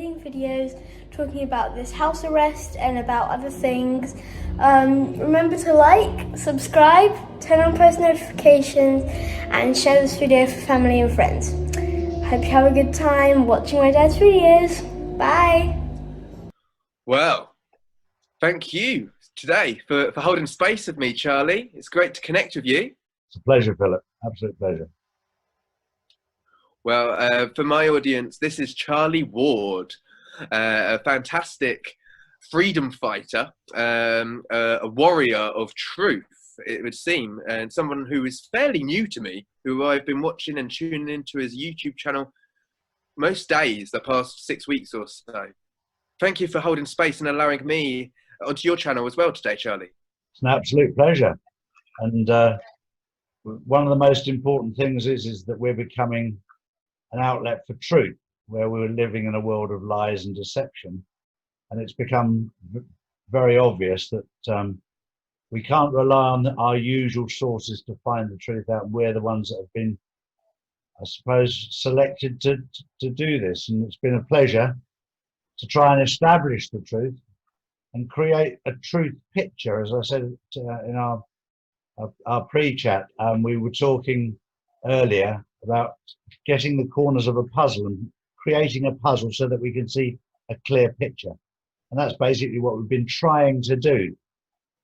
creating videos talking about this house arrest and about other things. Remember to like, subscribe, turn on post notifications, and share this video for family and friends. Hope you have a good time watching my dad's videos. Bye. Well, thank you today for holding space with me, Charlie. It's great to connect with you. It's a pleasure, Philip. Absolute pleasure. Well, for my audience, this is Charlie Ward, a fantastic freedom fighter, a warrior of truth, it would seem, and someone who is fairly new to me, who I've been watching and tuning into his YouTube channel most days the past 6 weeks or so. Thank you for holding space and allowing me onto your channel as well today, Charlie. It's an absolute pleasure. And one of the most important things is that we're becoming an outlet for truth, where we're living in a world of lies and deception. And it's become very obvious that we can't rely on our usual sources to find the truth out. We're the ones that have been, I suppose, selected to do this. And it's been a pleasure to try and establish the truth and create a truth picture. As I said in our pre-chat, we were talking earlier about getting the corners of a puzzle and creating a puzzle so that we can see a clear picture. And that's basically what we've been trying to do.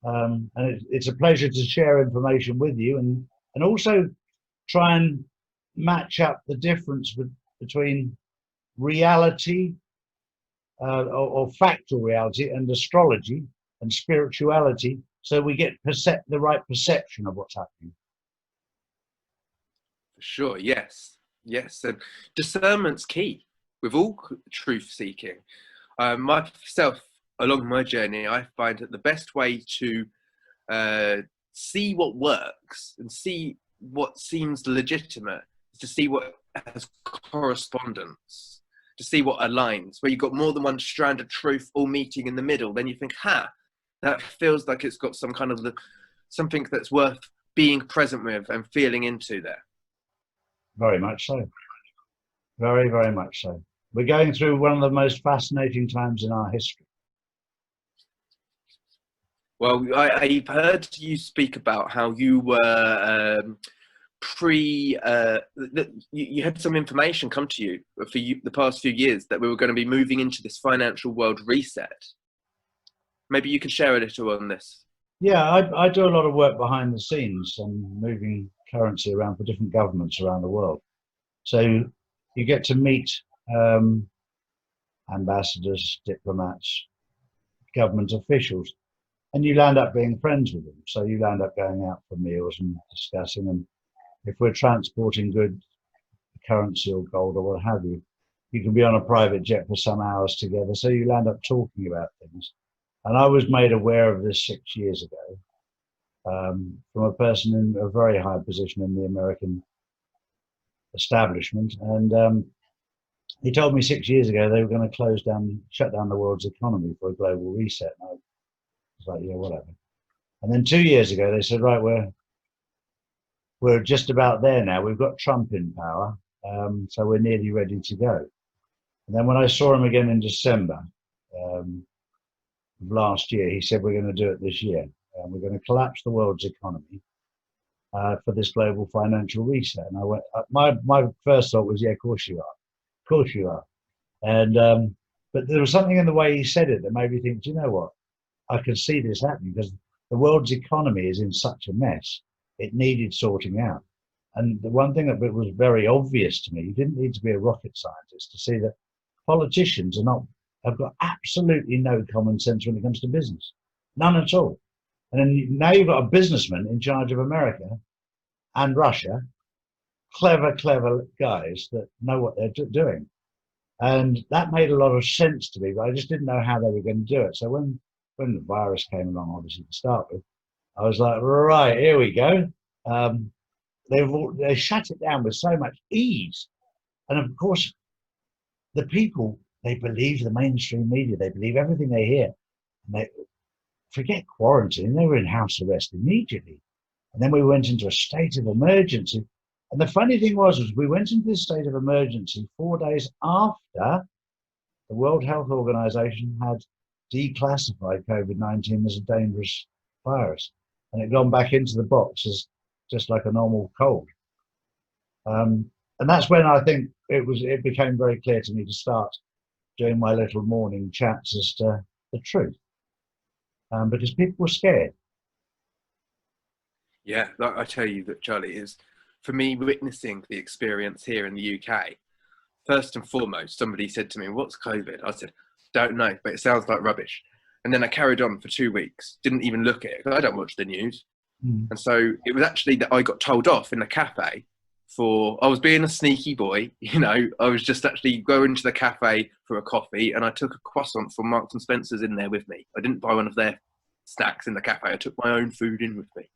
And it's a pleasure to share information with you and also try and match up the difference between reality or factual reality and astrology and spirituality, so we get the right perception of what's happening. For sure, yes. And discernment's key with all truth seeking. Myself, along my journey, I find that the best way to see what works and see what seems legitimate is to see what has correspondence, to see what aligns, where you've got more than one strand of truth all meeting in the middle. Then you think, that feels like it's got some kind of something that's worth being present with and feeling into there. Very much so. Very, very much so. We're going through one of the most fascinating times in our history. Well, I've heard you speak about how you were you had some information come to you for the past few years that we were going to be moving into this financial world reset. Maybe you can share a little on this. Yeah, I do a lot of work behind the scenes and moving currency around for different governments around the world. So you get to meet ambassadors, diplomats, government officials, and you land up being friends with them. So you land up going out for meals and discussing, and if we're transporting goods, currency or gold or what have you, you can be on a private jet for some hours together. So you land up talking about things. And I was made aware of this 6 years ago from a person in a very high position in the American establishment. And he told me 6 years ago they were going to shut down the world's economy for a global reset. And I was like, yeah, whatever. And then 2 years ago they said, right, we're just about there now. We've got Trump in power, so we're nearly ready to go. And then when I saw him again in December of last year, he said, we're going to do it this year. We're going to collapse the world's economy for this global financial reset. And I went, my first thought was, yeah, of course you are. Of course you are. And but there was something in the way he said it that made me think, do you know what? I can see this happening because the world's economy is in such a mess. It needed sorting out. And the one thing that was very obvious to me, you didn't need to be a rocket scientist to see that politicians have got absolutely no common sense when it comes to business. None at all. And then now you've got a businessman in charge of America and Russia, clever guys that know what they're doing. And that made a lot of sense to me, but I just didn't know how they were going to do it. So when the virus came along, obviously to start with, I was like, right, here we go. They shut it down with so much ease. And of course, the people, they believe the mainstream media, they believe everything they hear. And they forget quarantine, they were in house arrest immediately. And then we went into a state of emergency. And the funny thing was we went into this state of emergency 4 days after the World Health Organization had declassified COVID-19 as a dangerous virus, and it had gone back into the box as just like a normal cold. And that's when I think it became very clear to me to start doing my little morning chats as to the truth, because people were scared. Yeah, like I tell you that, Charlie, is for me witnessing the experience here in the UK. First and foremost, somebody said to me, "What's COVID?" I said, "Don't know, but it sounds like rubbish." And then I carried on for 2 weeks, didn't even look at it, 'cause I don't watch the news. And so it was actually that I got told off in the cafe I was being a sneaky boy, you know. I was just actually going to the cafe for a coffee, and I took a croissant from Marks and Spencer's in there with me. I didn't buy one of their snacks in the cafe. I took my own food in with me.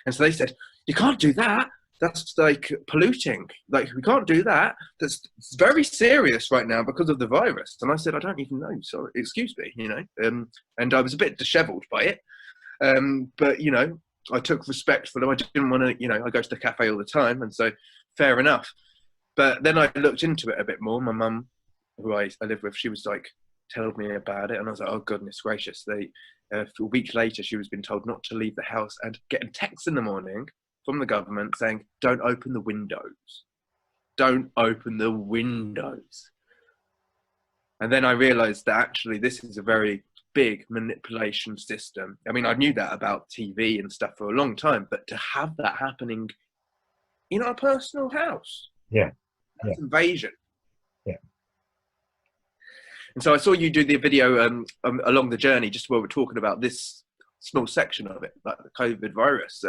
And so they said, "You can't do that. That's like polluting. Like, we can't do that. That's very serious right now because of the virus." And I said, "I don't even know. Sorry, excuse me," you know. And I was a bit disheveled by it. But, you know, I took respect for them. I didn't want to, you know, I go to the cafe all the time. And so fair enough. But then I looked into it a bit more. My mum, who I live with, she was like, told me about it. And I was like, oh, goodness gracious. A week later, she was being told not to leave the house and getting texts in the morning from the government saying, "Don't open the windows. Don't open the windows." And then I realized that actually this is a very big manipulation system. I mean, I knew that about TV and stuff for a long time, but to have that happening in our personal house, that's invasion. Yeah. And so I saw you do the video along the journey, just where we're talking about this small section of it, like the COVID virus.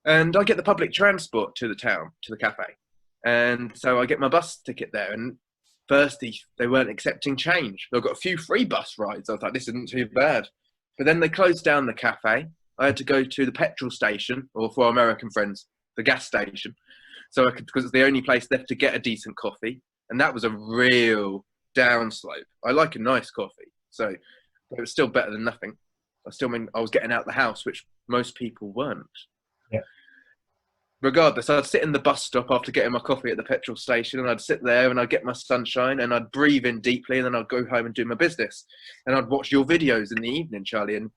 And I get the public transport to the town, to the cafe. And so I get my bus ticket there. And firstly, they weren't accepting change. I got a few free bus rides. I thought, this isn't too bad. But then they closed down the cafe. I had to go to the petrol station, or for our American friends, the gas station. So because it's the only place left to get a decent coffee. And that was a real downslope. I like a nice coffee. So it was still better than nothing. I was getting out the house, which most people weren't. Yeah. Regardless, I'd sit in the bus stop after getting my coffee at the petrol station, and I'd sit there and I'd get my sunshine and I'd breathe in deeply, and then I'd go home and do my business. And I'd watch your videos in the evening, Charlie. And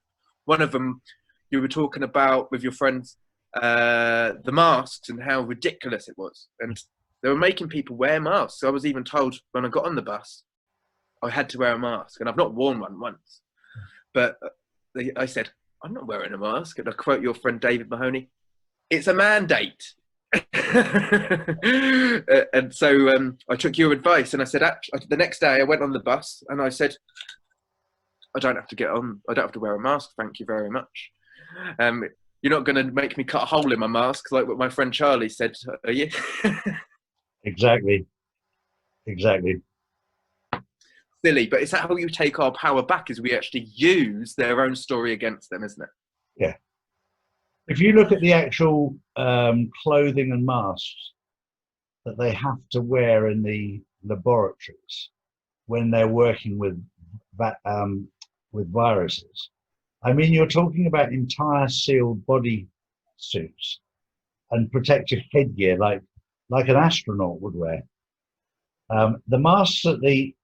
one of them, you were talking about with your friends, the masks and how ridiculous it was. And they were making people wear masks. I was even told when I got on the bus, I had to wear a mask. And I've not worn one once. But I said, "I'm not wearing a mask." And I quote your friend David Mahoney, "It's a mandate." And so I took your advice, and I said, the next day I went on the bus and I said, "I don't have to get on. I don't have to wear a mask. Thank you very much. You're not going to make me cut a hole in my mask like what my friend Charlie said, are you?" Exactly. Silly, but it's how you take our power back, is we actually use their own story against them, isn't it? Yeah. If you look at the actual clothing and masks that they have to wear in the laboratories when they're working with viruses, I mean, you're talking about entire sealed body suits and protective headgear like an astronaut would wear. The masks that the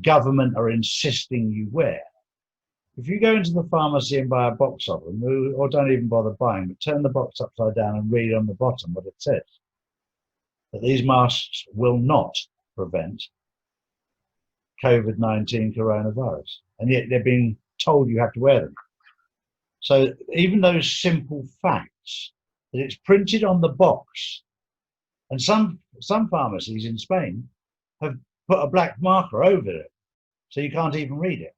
government are insisting you wear, if you go into the pharmacy and buy a box of them, or don't even bother buying, but turn the box upside down and read on the bottom what it says, that these masks will not prevent COVID-19 coronavirus. And yet they're being told you have to wear them. So even those simple facts, that it's printed on the box, and some pharmacies in Spain have put a black marker over it, so you can't even read it.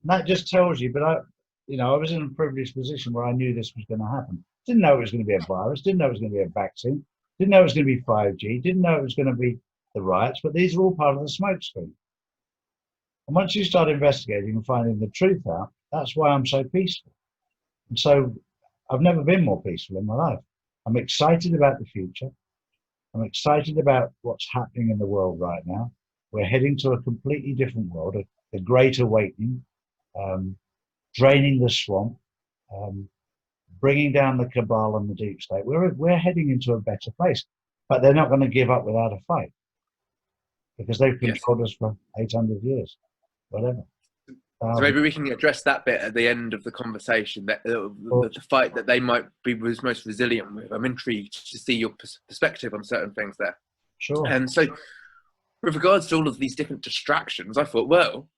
And that just tells you, but I was in a privileged position where I knew this was going to happen. Didn't know it was going to be a virus, didn't know it was going to be a vaccine, didn't know it was going to be 5G, didn't know it was going to be the riots, but these are all part of the smokescreen. And once you start investigating and finding the truth out, that's why I'm so peaceful. And so I've never been more peaceful in my life. I'm excited about the future. I'm excited about what's happening in the world right now. We're heading to a completely different world, a great awakening, draining the swamp, bringing down the cabal and the deep state. We're heading into a better place, but they're not going to give up without a fight. because they've Yes. controlled us for 800 years, whatever. So maybe we can address that bit at the end of the conversation, that the fight that they might be was most resilient with. I'm intrigued to see your perspective on certain things there. Sure. And so with regards to all of these different distractions, I thought, well,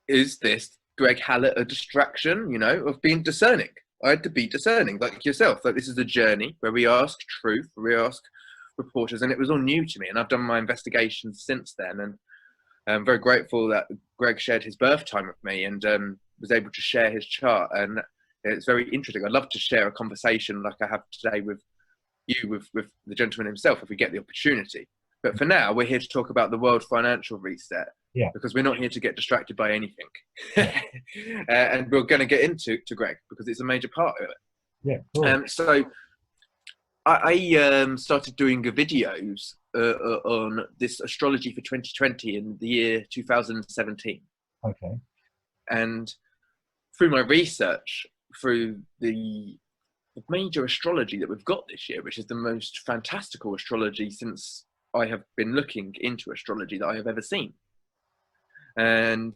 is this Greg Hallett a distraction, you know, of being discerning? I had to be discerning, like yourself. Like, this is a journey where we ask truth, we ask reporters, and it was all new to me. And I've done my investigations since then. And I'm very grateful that Greg shared his birth time with me and was able to share his chart. And it's very interesting. I'd love to share a conversation like I have today with you, with the gentleman himself, if we get the opportunity. But for now, we're here to talk about the world financial reset. Yeah. Because we're not here to get distracted by anything. And we're going to get into Greg because it's a major part of it. Yeah. Cool. So I started doing videos on this astrology for 2020 in the year 2017. Okay. And through my research, through the major astrology that we've got this year, which is the most fantastical astrology since I have been looking into astrology that I have ever seen. And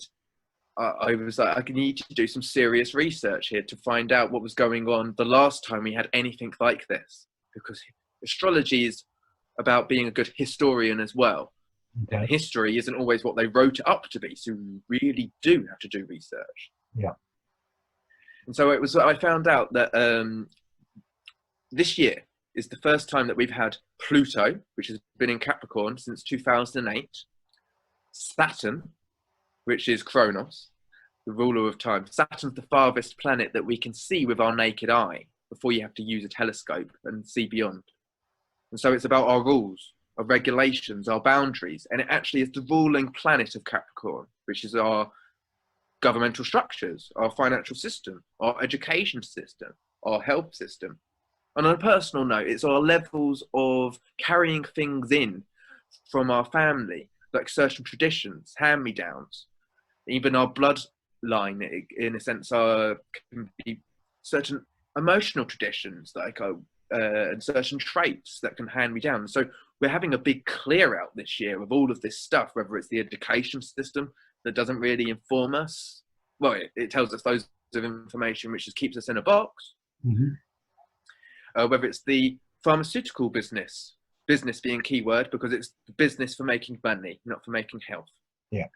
I was like, I need to do some serious research here to find out what was going on the last time we had anything like this. Because astrology is about being a good historian as well. Okay. And history isn't always what they wrote it up to be. So you really do have to do research. Yeah. And so it was, I found out that this year is the first time that we've had Pluto, which has been in Capricorn since 2008, Saturn, which is Kronos, the ruler of time. Saturn's the farthest planet that we can see with our naked eye before you have to use a telescope and see beyond. And so it's about our rules, our regulations, our boundaries, and it actually is the ruling planet of Capricorn, which is our governmental structures, our financial system, our education system, our health system. And on a personal note, it's our levels of carrying things in from our family, like certain traditions, hand-me-downs, even our bloodline, in a sense, can be certain emotional traditions, like and certain traits that can hand me down. So we're having a big clear out this year of all of this stuff, whether it's the education system that doesn't really inform us. Well, it tells us those of information which just keeps us in a box. Mm-hmm. Whether it's the pharmaceutical business being keyword because it's the business for making money, not for making health. Yeah.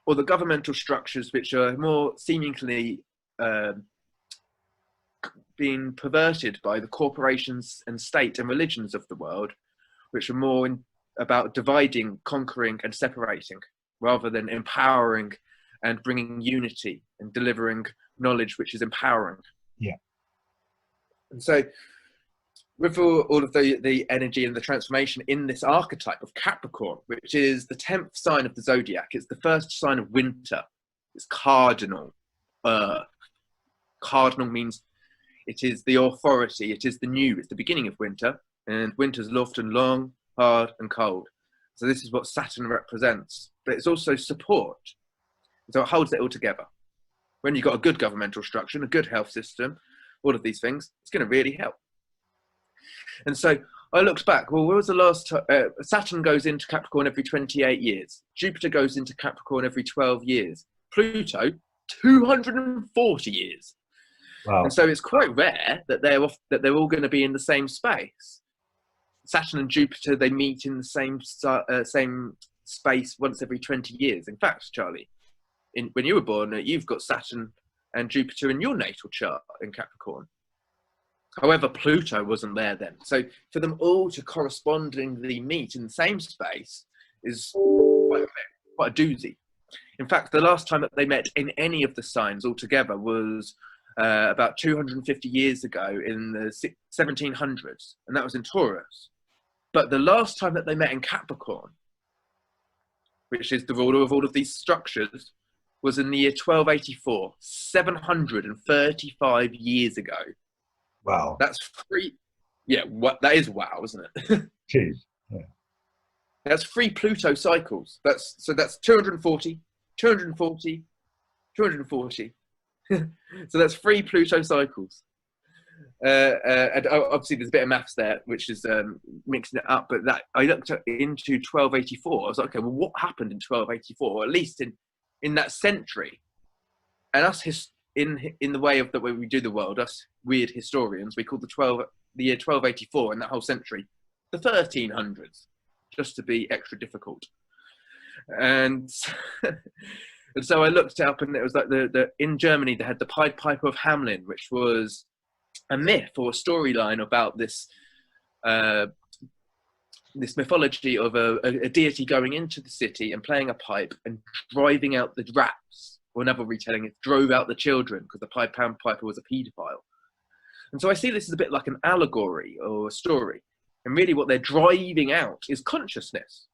Or the governmental structures which are more seemingly being perverted by the corporations and state and religions of the world, which are more about dividing, conquering and separating rather than empowering and bringing unity and delivering knowledge which is empowering. Yeah. And so with all of the energy and the transformation in this archetype of Capricorn, which is the 10th sign of the zodiac, it's the first sign of winter, it's cardinal. Cardinal means it is the authority, it is the new, it's the beginning of winter, and winter's often long, hard and cold. So this is what Saturn represents, but it's also support. So it holds it all together. When you've got a good governmental structure, a good health system, all of these things, it's going to really help. And so I looked back, well, where was the last time? Saturn goes into Capricorn every 28 years. Jupiter goes into Capricorn every 12 years. Pluto, 240 years. Wow. And so it's quite rare that they're all going to be in the same space. Saturn and Jupiter, they meet in the same space once every 20 years. In fact, Charlie, when you were born, you've got Saturn and Jupiter in your natal chart in Capricorn. However, Pluto wasn't there then. So for them all to correspondingly meet in the same space is quite a doozy. In fact, the last time that they met in any of the signs altogether was about 250 years ago in the 1700s, and that was in Taurus. But the last time that they met in Capricorn, which is the ruler of all of these structures, was in the year 1284, 735 years ago. Wow. That's free. Yeah, that is wow, isn't it? Jeez. Yeah. That's 3 Pluto cycles. That's 240, 240, 240. So that's 3 Pluto cycles. And obviously there's a bit of maths there, which is mixing it up. But that I looked into 1284. I was like, okay, well, what happened in 1284, or at least in that century? And us in the way of the way we do the world, us weird historians, we call the year 1284 in that whole century the 1300s, just to be extra difficult. And and so I looked up, and it was like in Germany they had the Pied Piper of Hamelin, which was a myth or a storyline about this this mythology of a deity going into the city and playing a pipe and driving out the rats, or another retelling it drove out the children because the Pied Piper was a paedophile. And so I see this as a bit like an allegory or a story, and really what they're driving out is consciousness,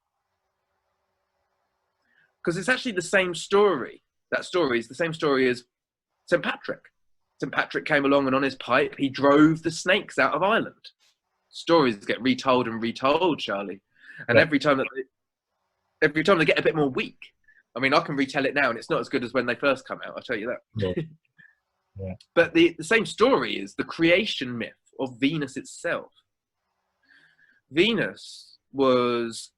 because it's actually the same story. That story is the same story as St. Patrick. St. Patrick came along, and on his pipe, he drove the snakes out of Ireland. Stories get retold and retold, Charlie. And every time they get a bit more weak. I mean, I can retell it now, and it's not as good as when they first come out, I'll tell you that. Yeah. But the same story is the creation myth of Venus itself. Venus was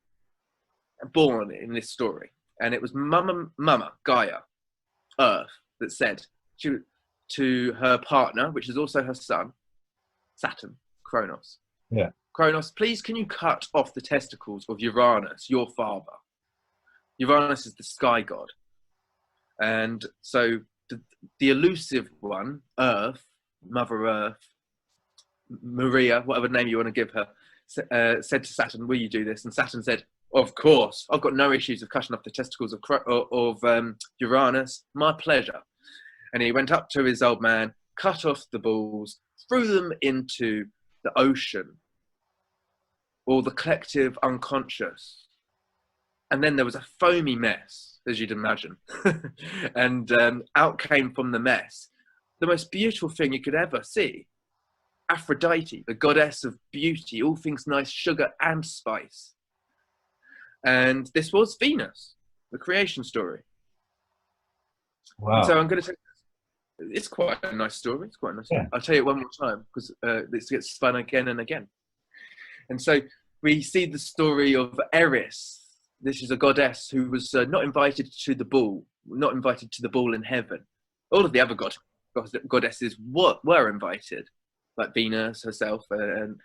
born in this story, and it was Mama Gaia, Earth, that said to her partner, which is also her son, Saturn, Kronos. Yeah. Kronos, please can you cut off the testicles of Uranus, your father? Uranus is the sky god. And so the elusive one, Earth, Mother Earth, Maria, whatever name you want to give her, said to Saturn, will you do this? And Saturn said, of course, I've got no issues of cutting off the testicles of Uranus, my pleasure. And he went up to his old man, cut off the balls, threw them into the ocean, or the collective unconscious. And then there was a foamy mess, as you'd imagine. And out came from the mess the most beautiful thing you could ever see. Aphrodite, the goddess of beauty, all things nice, sugar and spice. And this was Venus, the creation story. Wow. So I'm going to say, it's quite a nice story. It's quite a nice story. I'll tell you it one more time, because this gets spun again and again. And so we see the story of Eris. This is a goddess who was not invited to the ball in heaven. All of the other goddesses were invited, like Venus herself and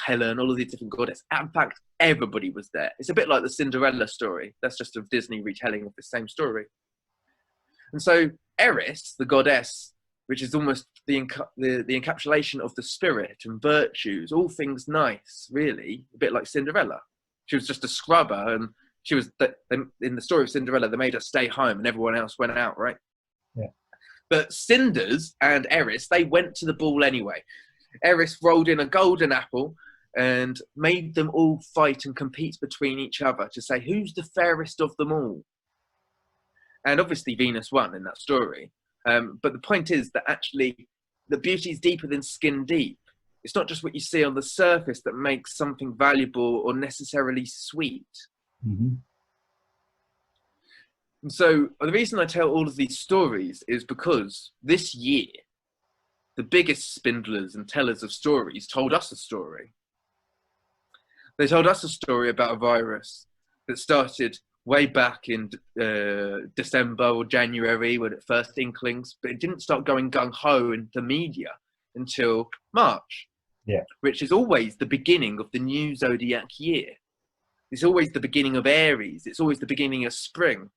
Helen, all of these different goddesses. In fact, everybody was there. It's a bit like the Cinderella story. That's just a Disney retelling of the same story. And so Eris, the goddess, which is almost the encapsulation of the spirit and virtues, all things nice, really, a bit like Cinderella. She was just a scrubber, and she was in the story of Cinderella, they made her stay home and everyone else went out, right? Yeah. But Cinders and Eris, they went to the ball anyway. Eris rolled in a golden apple and made them all fight and compete between each other to say who's the fairest of them all. And obviously Venus won in that story. But the point is that actually the beauty is deeper than skin deep. It's not just what you see on the surface that makes something valuable or necessarily sweet. Mm-hmm. And so the reason I tell all of these stories is because this year, the biggest spindlers and tellers of stories told us a story. They told us a story about a virus that started way back in December or January when it first inklings, but it didn't start going gung-ho in the media until March, which is always the beginning of the new zodiac year. It's always the beginning of Aries. It's always the beginning of spring,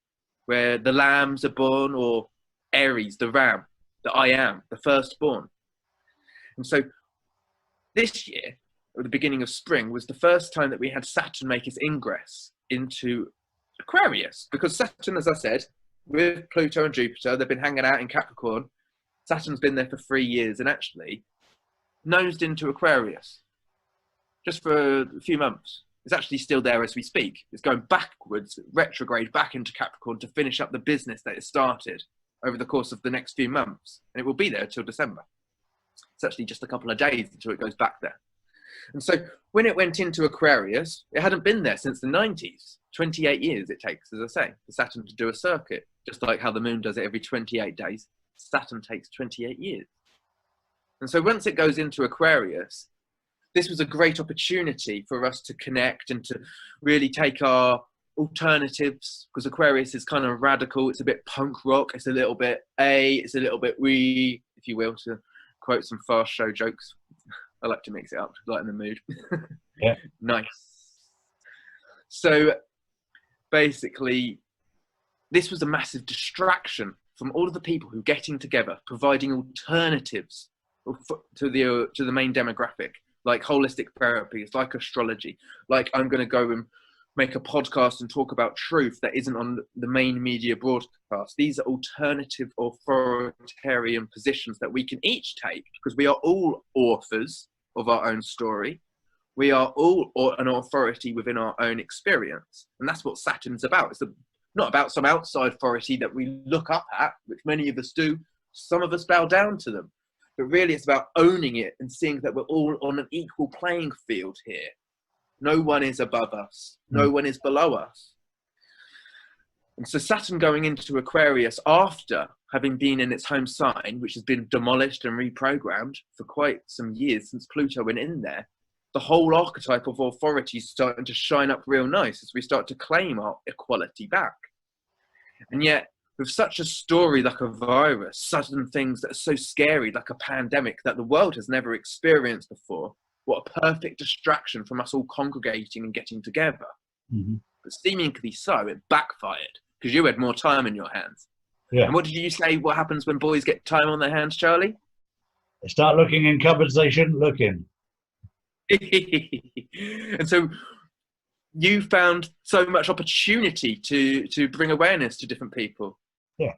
where the lambs are born, or Aries, the ram, the I am, the firstborn. And so this year, at the beginning of spring, was the first time that we had Saturn make its ingress into Aquarius, because Saturn, as I said, with Pluto and Jupiter, they've been hanging out in Capricorn. Saturn's been there for 3 years and actually nosed into Aquarius just for a few months. It's actually still there as we speak. It's going backwards, retrograde back into Capricorn to finish up the business that it started over the course of the next few months. And it will be there till December. It's actually just a couple of days until it goes back there. And so when it went into Aquarius, it hadn't been there since the 90s. 28 years it takes, as I say, for Saturn to do a circuit. Just like how the moon does it every 28 days, Saturn takes 28 years. And so once it goes into Aquarius, this was a great opportunity for us to connect and to really take our alternatives, because Aquarius is kind of radical. It's a bit punk rock. It's a little bit it's a little bit if you will, to quote some fast show jokes. I like to mix it up, lighten the mood. Yeah. Nice. So basically, this was a massive distraction from all of the people who are getting together, providing alternatives to the main demographic, like holistic therapies, like astrology, like I'm going to go and make a podcast and talk about truth that isn't on the main media broadcast. These are alternative authoritarian positions that we can each take, because we are all authors of our own story. We are all an authority within our own experience. And that's what Saturn's about. It's not about some outside authority that we look up at, which many of us do. Some of us bow down to them. But really it's about owning it and seeing that we're all on an equal playing field here. No one is above us. No one is below us. And so Saturn going into Aquarius after having been in its home sign, which has been demolished and reprogrammed for quite some years since Pluto went in there, the whole archetype of authority is starting to shine up real nice as we start to claim our equality back. And yet, with such a story like a virus, sudden things that are so scary, like a pandemic that the world has never experienced before, what a perfect distraction from us all congregating and getting together. Mm-hmm. But seemingly so, it backfired because you had more time in your hands. Yeah. And what did you say, what happens when boys get time on their hands, Charlie? They start looking in cupboards they shouldn't look in. And so you found so much opportunity to bring awareness to different people. Yeah.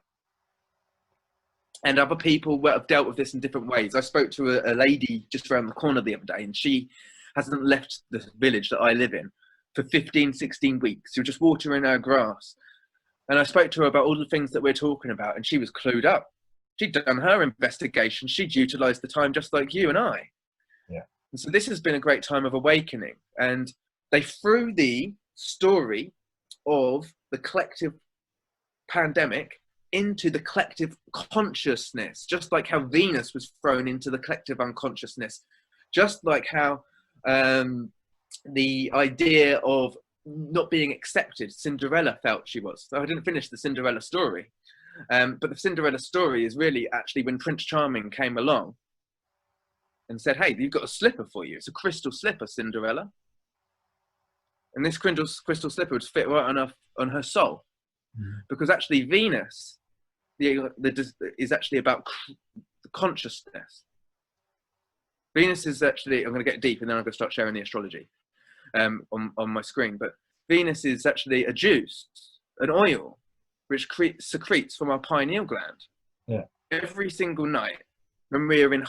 And other people have dealt with this in different ways. I spoke to a lady just around the corner the other day, and she hasn't left the village that I live in for 15, 16 weeks. She was just watering her grass. And I spoke to her about all the things that we're talking about, and she was clued up. She'd done her investigation. She'd utilised the time just like you and I. Yeah. And so this has been a great time of awakening. And they threw the story of the collective pandemic into the collective consciousness, just like how Venus was thrown into the collective unconsciousness, just like how the idea of not being accepted, Cinderella felt she was. So I didn't finish the Cinderella story. But the Cinderella story is really actually when Prince Charming came along and said, hey, you've got a slipper for you. It's a crystal slipper, Cinderella. And this crystal slipper would fit right on her soul. Mm-hmm. Because actually Venus is actually about the consciousness. Venus is actually, I'm going to get deep and then I'm going to start sharing the astrology on my screen. But Venus is actually a juice, an oil, which secretes from our pineal gland. Yeah. Every single night when we are in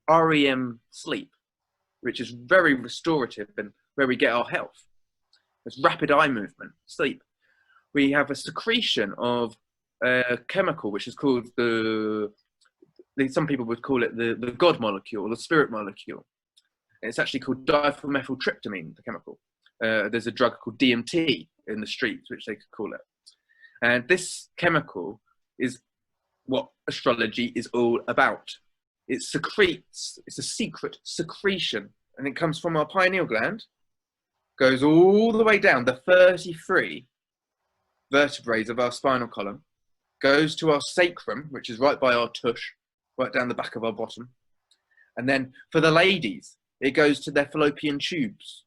REM sleep, which is very restorative and where we get our health. It's rapid eye movement, sleep. We have a secretion of a chemical which is called some people would call it the God molecule, the spirit molecule. And it's actually called dimethyltryptamine, the chemical. There's a drug called DMT in the streets, which they could call it. And this chemical is what astrology is all about. It secretes, it's a secret secretion, and it comes from our pineal gland, goes all the way down the 33 vertebrae of our spinal column, goes to our sacrum, which is right by our tush, right down the back of our bottom. And then for the ladies, it goes to their fallopian tubes,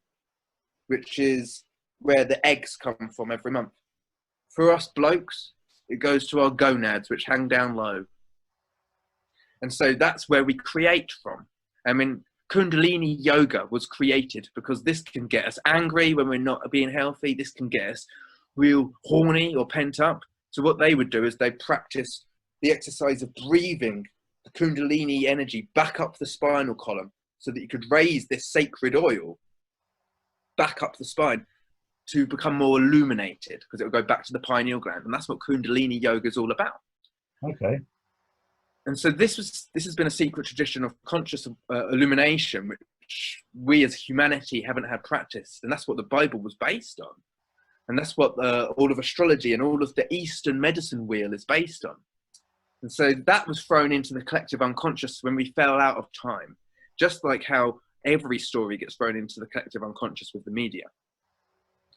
which is where the eggs come from every month. For us blokes, it goes to our gonads, which hang down low. And so that's where we create from. I mean, Kundalini yoga was created because this can get us angry when we're not being healthy. This can get us real horny or pent up. So what they would do is they practice the exercise of breathing the Kundalini energy back up the spinal column so that you could raise this sacred oil back up the spine to become more illuminated, because it will go back to the pineal gland. And that's what Kundalini yoga is all about. Okay. And so this has been a secret tradition of conscious illumination, which we as humanity haven't had practiced. And that's what the Bible was based on. And that's what all of astrology and all of the Eastern medicine wheel is based on. And so that was thrown into the collective unconscious when we fell out of time, just like how every story gets thrown into the collective unconscious with the media.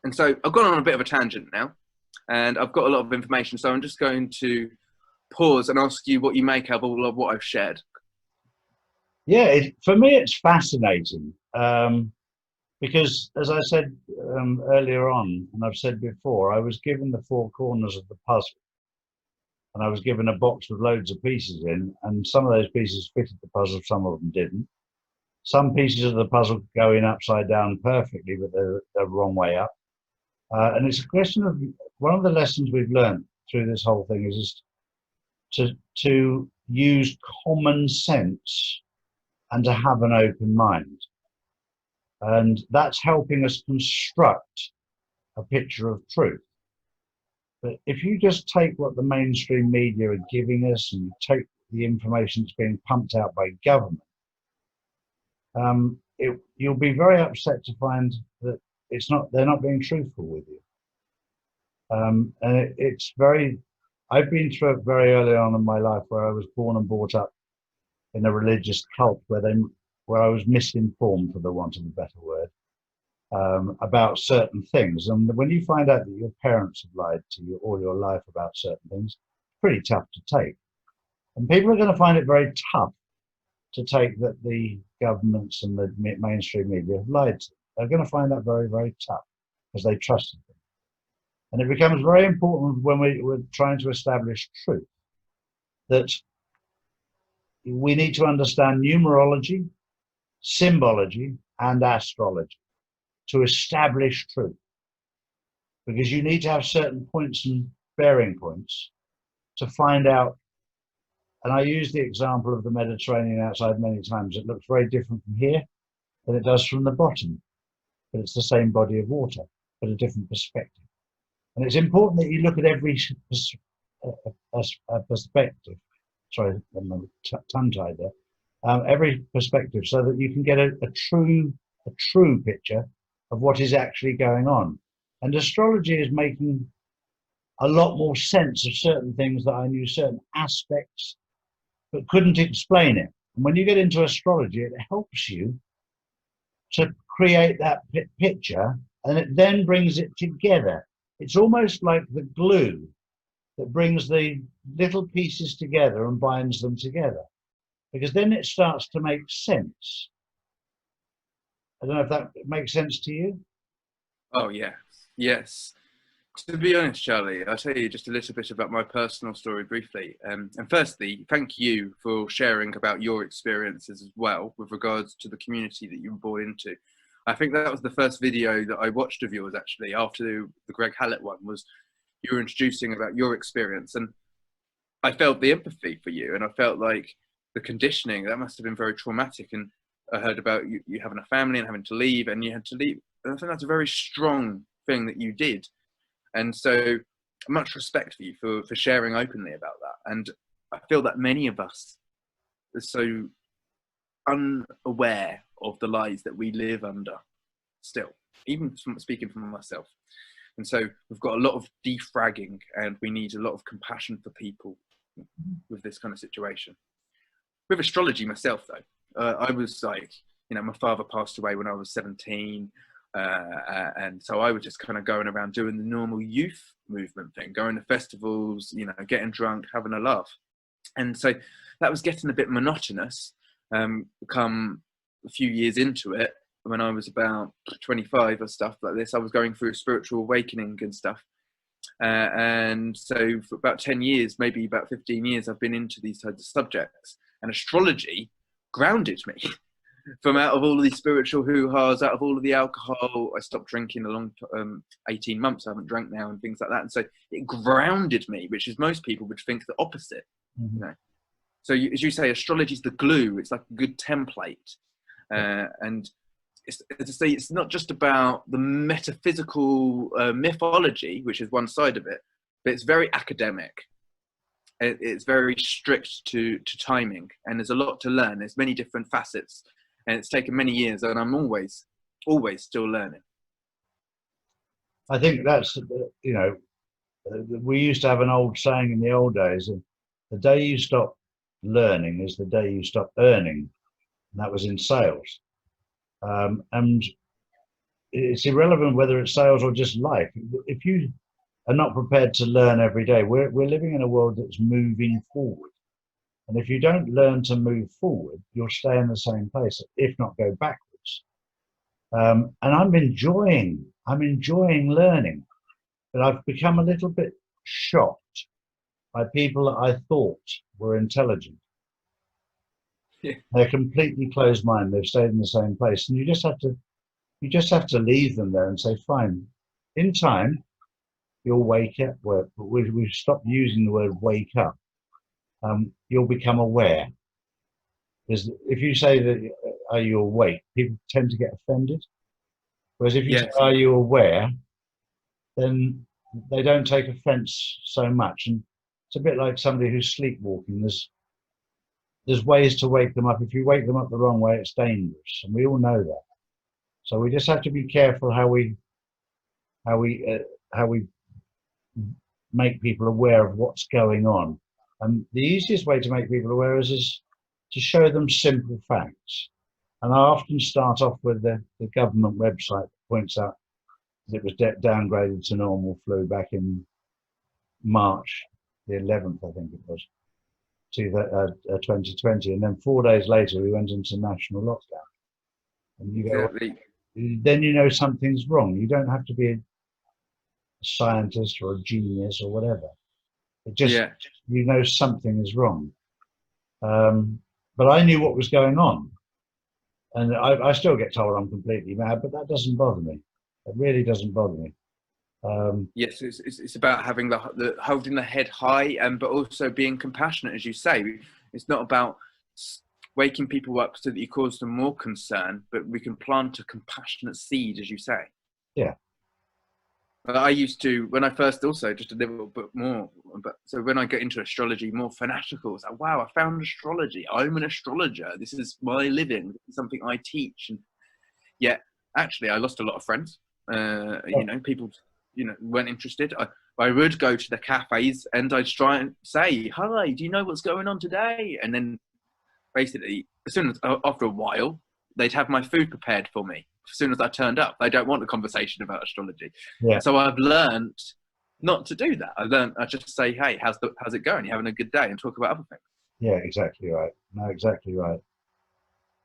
And so I've gone on a bit of a tangent now, and I've got a lot of information, so I'm just going to pause and ask you what you make of all of what I've shared. Yeah, for me, it's fascinating because, as I said earlier on, and I've said before, I was given the four corners of the puzzle, and I was given a box with loads of pieces in, and some of those pieces fitted the puzzle, some of them didn't. Some pieces of the puzzle go in upside down perfectly, but they're the wrong way up. And it's a question of, one of the lessons we've learned through this whole thing is to use common sense and to have an open mind. And that's helping us construct a picture of truth. But if you just take what the mainstream media are giving us and you take the information that's being pumped out by government, you'll be very upset to find that they're not being truthful with you. And it's very, I've been through it very early on in my life, where I was born and brought up in a religious cult where I was misinformed, for the want of a better word, about certain things. And when you find out that your parents have lied to you all your life about certain things, it's pretty tough to take. And people are going to find it very tough to take that the governments and the mainstream media have lied to them. They're going to find that very, very tough because they trusted them. And it becomes very important when we're trying to establish truth that we need to understand numerology, symbology, and astrology to establish truth. Because you need to have certain points and bearing points to find out. And I use the example of the Mediterranean outside many times. It looks very different from here than it does from the bottom, but it's the same body of water, but a different perspective. And it's important that you look at every perspective. Sorry, I'm tongue-tied there. Every perspective, so that you can get a true picture of what is actually going on. And astrology is making a lot more sense of certain things that I knew, certain aspects, but couldn't explain it. And when you get into astrology, it helps you to create that picture, and it then brings it together. It's almost like the glue that brings the little pieces together and binds them together, because then it starts to make sense. I don't know if that makes sense to you. Oh, yes. Yes. To be honest, Charlie, I'll tell you just a little bit about my personal story briefly. And firstly, thank you for sharing about your experiences as well with regards to the community that you were born into. I think that was the first video that I watched of yours, actually, after the Greg Hallett one, was you were introducing about your experience. And I felt the empathy for you, and I felt like the conditioning, that must have been very traumatic. And I heard about you having a family and having to leave, and you had to leave. And I think that's a very strong thing that you did. And so much respect for you for sharing openly about that. And I feel that many of us are so unaware of the lies that we live under still, even from speaking for myself. And so we've got a lot of defragging, and we need a lot of compassion for people with this kind of situation. With astrology myself, though, I was like, my father passed away when I was 17. And so I was just kind of going around doing the normal youth movement thing, going to festivals, getting drunk, having a laugh. And so that was getting a bit monotonous. Come a few years into it, when I was about 25 or stuff like this, I was going through a spiritual awakening and stuff. And so for about 10 years, maybe about 15 years, I've been into these types of subjects. And astrology grounded me. From out of all of these spiritual hoo-has, out of all of the alcohol, I stopped drinking a long 18 months. I haven't drank now and things like that. And so it grounded me, which is most people would think the opposite. Mm-hmm. So as you say, astrology is the glue. It's like a good template. And it's not just about the metaphysical mythology, which is one side of it, but it's very academic. It's very strict to timing, and there's a lot to learn. There's many different facets. And it's taken many years, and I'm always still learning. I think that's, we used to have an old saying in the old days, The day you stop learning is the day you stop earning. And that was in sales. And it's irrelevant whether it's sales or just life. If you are not prepared to learn every day, we're living in a world that's moving forward. And if you don't learn to move forward, you'll stay in the same place, if not go backwards. And I'm enjoying learning, but I've become a little bit shocked by people that I thought were intelligent. Yeah. They're completely closed-minded. They've stayed in the same place, and you just have to leave them there and say, fine, in time, you'll wake up. But we've stopped using the word wake up. You'll become aware. Because if you say that, are you awake? People tend to get offended. Whereas if you say, are you aware? Then they don't take offense so much. And it's a bit like somebody who's sleepwalking. There's ways to wake them up. If you wake them up the wrong way, it's dangerous. And we all know that. So we just have to be careful how we make people aware of what's going on. And the easiest way to make people aware is to show them simple facts. And I often start off with the government website that points out that it was downgraded to normal flu back in March the 11th, I think it was, 2020. And then 4 days later, we went into national lockdown. And you go, then you know something's wrong. You don't have to be a scientist or a genius or whatever. It just, you know something is wrong. But I knew what was going on. And I still get told I'm completely mad, but that doesn't bother me. It really doesn't bother me. Yes, it's about having the holding the head high, but also being compassionate, as you say. It's not about waking people up so that you cause them more concern, but we can plant a compassionate seed, as you say. Yeah. I used to, when I first also, just a little bit more, but so when I get into astrology, more fanatical, it's like, wow, I found astrology. I'm an astrologer. This is my living. This is something I teach. And yet, actually, I lost a lot of friends. You know, people, you know, weren't interested. I would go to the cafes and I'd try and say, hi, do you know what's going on today? And then basically, as soon as, after a while, they'd have my food prepared for me. As soon as I turned up, they don't want a conversation about astrology. Yeah. So I've learned not to do that. I just say, hey, how's it going? You having a good day? And talk about other things. Yeah, exactly right. No, exactly right.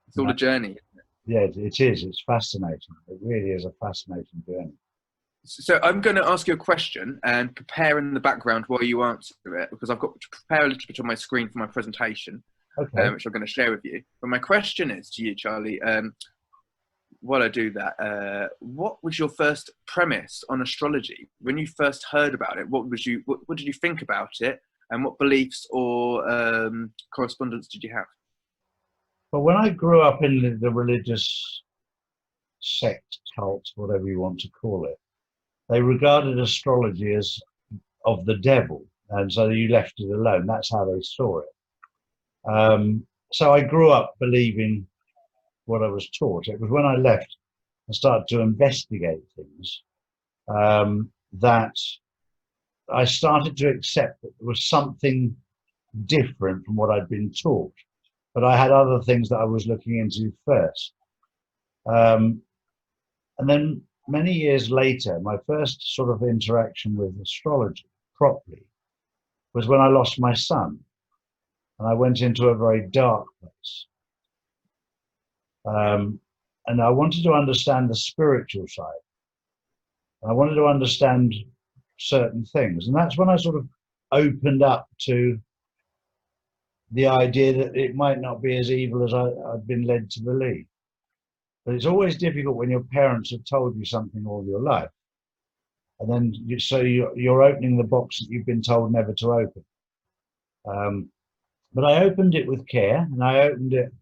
It's all a journey. Yeah, it is. It's fascinating. It really is a fascinating journey. So I'm going to ask you a question and prepare in the background while you answer it, because I've got to prepare a little bit on my screen for my presentation, Okay. which I'm going to share with you. But my question is to you, Charlie, while I do that, what was your first premise on astrology? When you first heard about it, what did you think about it? And what beliefs or correspondence did you have? But when I grew up in the religious sect, cult, whatever you want to call it, they regarded astrology as of the devil. And so you left it alone. That's how they saw it. So I grew up believing what I was taught. It was when I left and started to investigate things that I started to accept that there was something different from what I'd been taught. But I had other things that I was looking into first. And then many years later, my first sort of interaction with astrology properly was when I lost my son. And I went into a very dark place. And I wanted to understand the spiritual side. I wanted to understand certain things. And that's when I sort of opened up to the idea that it might not be as evil as I'd been led to believe. But it's always difficult when your parents have told you something all your life. And then you're opening the box that you've been told never to open. But I opened it with care, and I opened it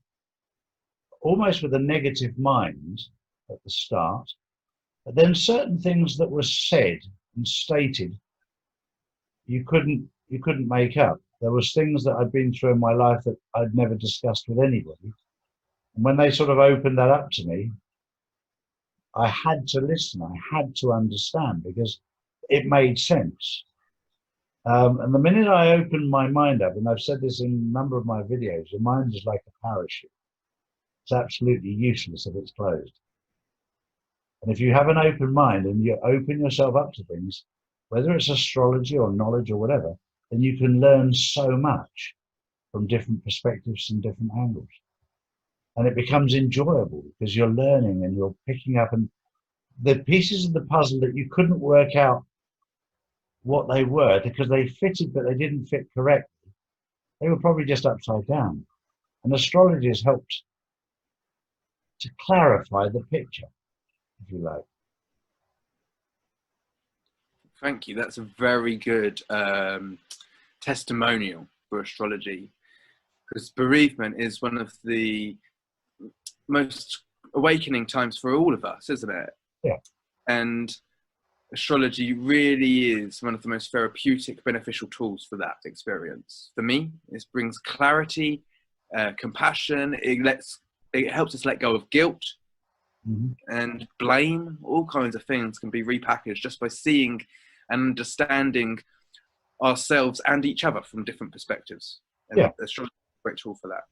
almost with a negative mind at the start. But then certain things that were said and stated, you couldn't make up. There was things that I'd been through in my life that I'd never discussed with anybody. And when they sort of opened that up to me, I had to listen. I had to understand because it made sense. And the minute I open my mind up, and I've said this in a number of my videos, your mind is like a parachute. It's absolutely useless if it's closed. And if you have an open mind and you open yourself up to things, whether it's astrology or knowledge or whatever, then you can learn so much from different perspectives and different angles. And it becomes enjoyable because you're learning and you're picking up, and the pieces of the puzzle that you couldn't work out what they were because they fitted but they didn't fit correctly, they were probably just upside down. And astrology has helped to clarify the picture, if you like. Thank you. That's a very good testimonial for astrology, because bereavement is one of the most awakening times for all of us, isn't it? Yeah. And astrology really is one of the most therapeutic, beneficial tools for that experience. For me, it brings clarity, compassion. It helps us let go of guilt and blame. All kinds of things can be repackaged just by seeing and understanding ourselves and each other from different perspectives. And astrology is a great tool for that.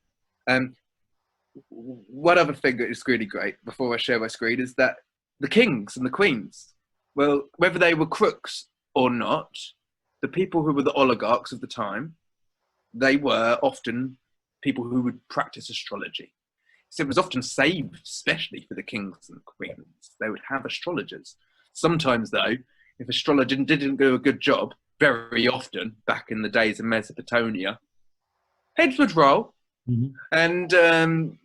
One other thing that is really great before I share my screen is that the kings and the queens, well, whether they were crooks or not, the people who were the oligarchs of the time, they were often people who would practice astrology. So it was often saved, especially for the kings and queens. They would have astrologers. Sometimes, though, if astrologer didn't do a good job, very often, back in the days of Mesopotamia, heads would roll. And,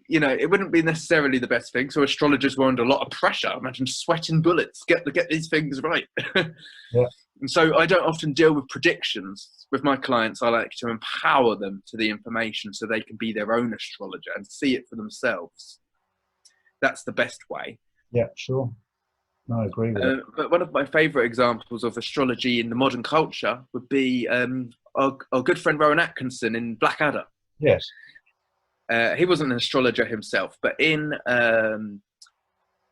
you know, it wouldn't be necessarily the best thing. So astrologers were under a lot of pressure. Imagine sweating bullets, get these things right. And so I don't often deal with predictions. With my clients, I like to empower them to the information so they can be their own astrologer and see it for themselves. That's the best way. Yeah, sure. No, I agree with that. But one of my favourite examples of astrology in the modern culture would be our good friend Rowan Atkinson in Blackadder. Yes. He wasn't an astrologer himself, but in the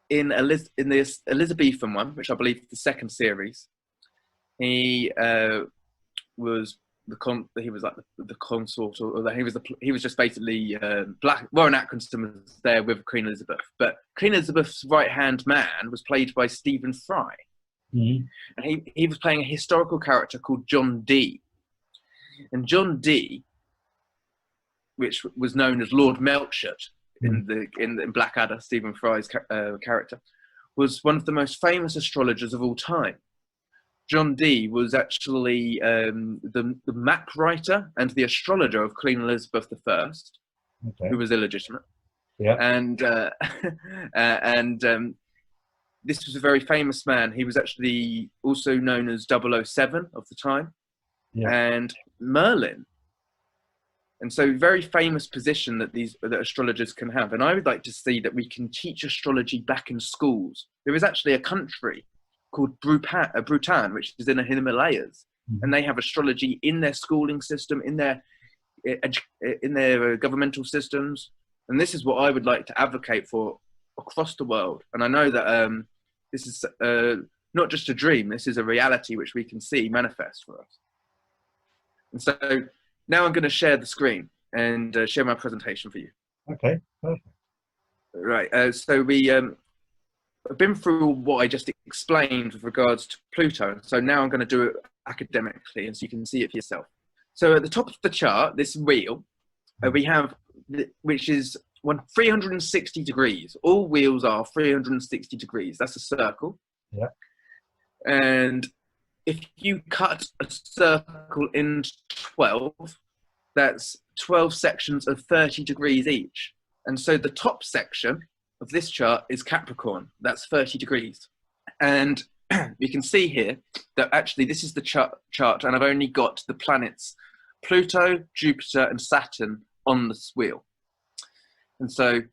Elizabethan one, which I believe is the second series, he was the consort, or he was just basically Warren Atkinson was there with Queen Elizabeth, but Queen Elizabeth's right hand man was played by Stephen Fry, and he was playing a historical character called John Dee, and John Dee, which was known as Lord Melchett in Blackadder, Stephen Fry's character, was one of the most famous astrologers of all time. John Dee was actually the map writer and the astrologer of Queen Elizabeth I, who was illegitimate. Yeah. And this was a very famous man. He was actually also known as 007 of the time, and Merlin. And so very famous position that that astrologers can have. And I would like to see that we can teach astrology back in schools. There is actually a country called Bhutan, which is in the Himalayas. And they have astrology in their schooling system, in their governmental systems. And this is what I would like to advocate for across the world. And I know that this is not just a dream, this is a reality which we can see manifest for us. And so now I'm going to share the screen and share my presentation for you. Okay, perfect. Right, so I've been through what I just explained with regards to Pluto. So now I'm going to do it academically, and so you can see it for yourself. So at the top of the chart, this wheel, we have, which is 360 degrees. All wheels are 360 degrees. That's a circle. Yeah. And if you cut a circle into 12, that's 12 sections of 30 degrees each. And so the top section of this chart is Capricorn. That's 30 degrees. And you can see here that actually this is the chart, and I've only got the planets Pluto, Jupiter, and Saturn on this wheel. And so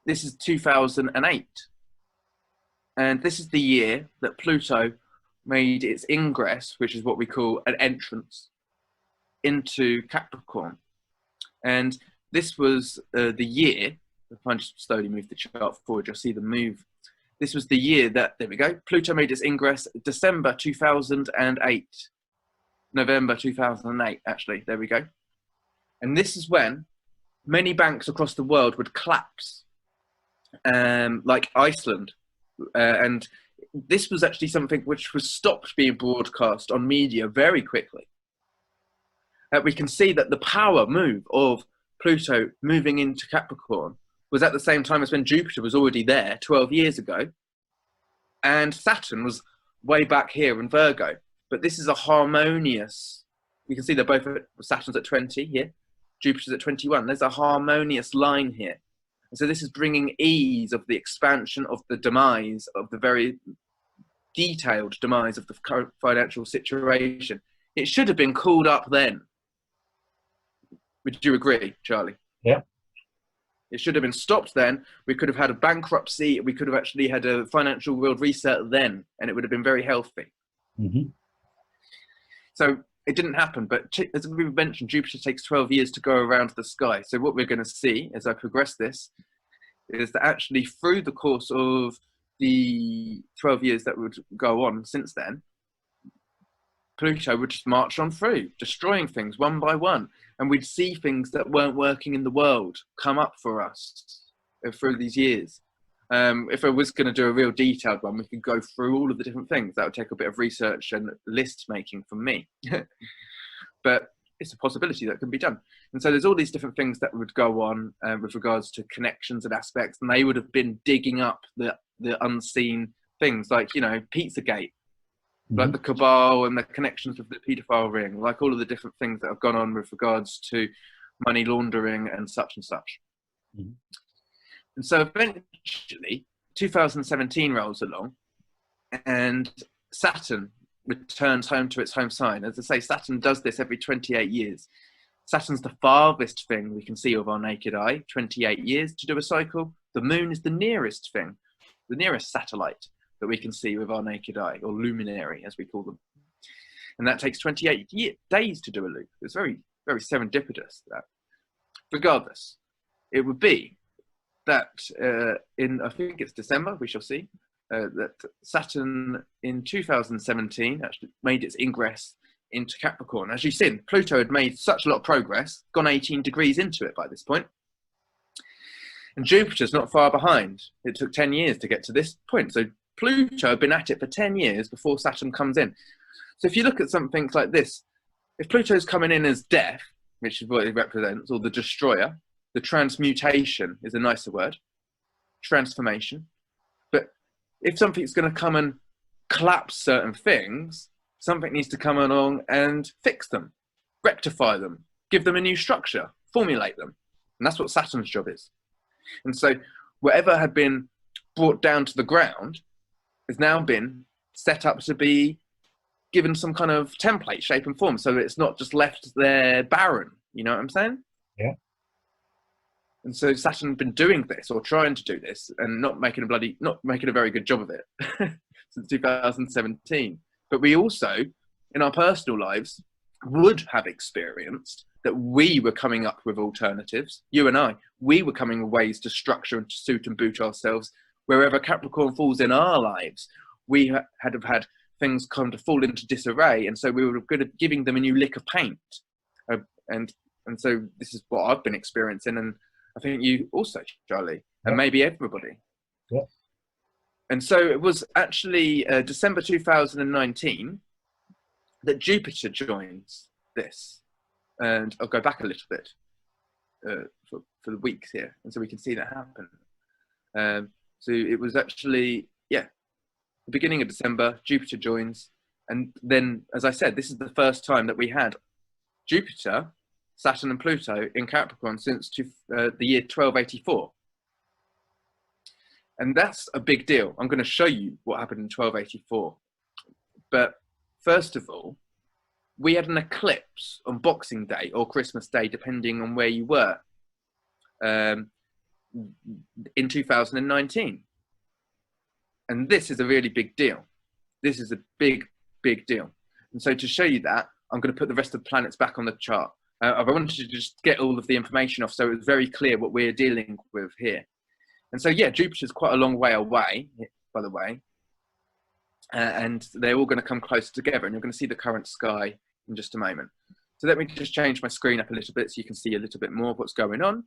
this is 2008. And this is the year that Pluto made its ingress, which is what we call an entrance, into Capricorn. And this was the year, if I just slowly move the chart forward, you'll see the move. This was the year that, there we go, Pluto made its ingress December 2008. November 2008, actually. There we go. And this is when many banks across the world would collapse, like Iceland. And this was actually something which was stopped being broadcast on media very quickly. We can see that the power move of Pluto moving into Capricorn was at the same time as when Jupiter was already there 12 years ago. And Saturn was way back here in Virgo. But this is a harmonious, you can see they're both at, Saturn's at 20 here, Jupiter's at 21. There's a harmonious line here. And so this is bringing ease of the expansion of the demise, of the very detailed demise of the current financial situation. It should have been called up then. Would you agree, Charlie? Yeah. It should have been stopped then. We could have had a bankruptcy. We could have actually had a financial world reset then, and it would have been very healthy. Mm-hmm. So it didn't happen, but as we mentioned, Jupiter takes 12 years to go around the sky. So what we're going to see as I progress this is that actually through the course of the 12 years that would go on since then, Pluto would just march on through, destroying things one by one. And we'd see things that weren't working in the world come up for us through these years. If I was going to do a real detailed one, we could go through all of the different things. That would take a bit of research and list making from me. But it's a possibility that can be done. And so there's all these different things that would go on with regards to connections and aspects. And they would have been digging up the unseen things like, you know, Pizzagate, like the cabal and the connections with the paedophile ring, like all of the different things that have gone on with regards to money laundering and such and such. Mm-hmm. And so eventually 2017 rolls along and Saturn returns home to its home sign. As I say, Saturn does this every 28 years. Saturn's the farthest thing we can see with our naked eye, 28 years to do a cycle. The moon is the nearest thing, the nearest satellite that we can see with our naked eye, or luminary as we call them. And that takes 28 days to do a loop. It's very, very serendipitous, that. Regardless, it would be that in, I think it's December, we shall see, that Saturn in 2017 actually made its ingress into Capricorn. As you've seen, Pluto had made such a lot of progress, gone 18 degrees into it by this point. And Jupiter's not far behind. It took 10 years to get to this point. So Pluto had been at it for 10 years before Saturn comes in. So if you look at something like this, if Pluto's coming in as death, which is what it represents, or the destroyer, the transmutation is a nicer word, transformation. But if something's going to come and collapse certain things, something needs to come along and fix them, rectify them, give them a new structure, formulate them. And that's what Saturn's job is. And so whatever had been brought down to the ground has now been set up to be given some kind of template, shape and form, so that it's not just left there barren. You know what I'm saying? Yeah. And so Saturn had been doing this, or trying to do this, and not making a very good job of it since 2017. But we also, in our personal lives, would have experienced that we were coming up with alternatives. You and I, we were coming with ways to structure and to suit and boot ourselves. Wherever Capricorn falls in our lives, we had things come to fall into disarray, and so we were good at giving them a new lick of paint. And so this is what I've been experiencing, and I think you also, Charlie, and maybe everybody. Yeah. And so it was actually December 2019 that Jupiter joins this. And I'll go back a little bit for the weeks here, and so we can see that happen. So it was actually, the beginning of December, Jupiter joins. And then, as I said, this is the first time that we had Jupiter, Saturn and Pluto in Capricorn since the year 1284. And that's a big deal. I'm going to show you what happened in 1284. But first of all, we had an eclipse on Boxing Day or Christmas Day, depending on where you were, in 2019. And this is a really big deal. This is a big, big deal. And so to show you that, I'm going to put the rest of the planets back on the chart. I wanted to just get all of the information off so it was very clear what we're dealing with here. And so, Jupiter's quite a long way away, by the way. And they're all going to come close together, and you're going to see the current sky in just a moment. So let me just change my screen up a little bit so you can see a little bit more of what's going on.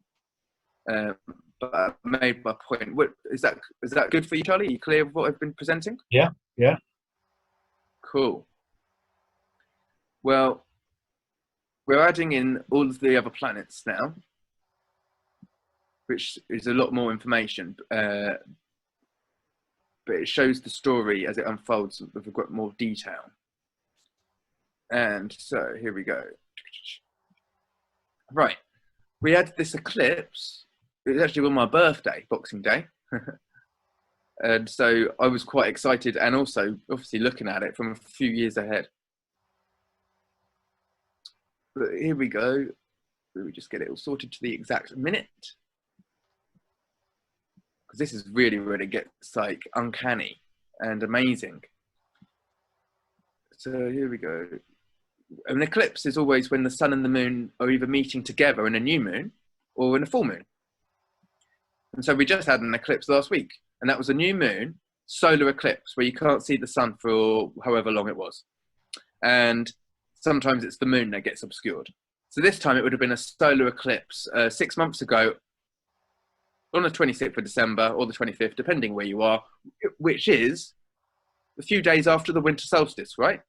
But I made my point. What, is that good for you, Charlie? Are you clear with what I've been presenting? Yeah, yeah. Cool. Well, we're adding in all of the other planets now, which is a lot more information, but it shows the story as it unfolds with a more detail. And so here we go. Right, we had this eclipse. It was actually on my birthday, Boxing Day. And so I was quite excited, and also obviously looking at it from a few years ahead. But here we go. We just get it all sorted to the exact minute. Because this is really gets like uncanny and amazing. So here we go. An eclipse is always when the sun and the moon are either meeting together in a new moon or in a full moon. And so we just had an eclipse last week, and that was a new moon solar eclipse where you can't see the sun for however long it was. And sometimes it's the moon that gets obscured. So this time it would have been a solar eclipse 6 months ago on the 26th of December or the 25th, depending where you are, which is a few days after the winter solstice, right?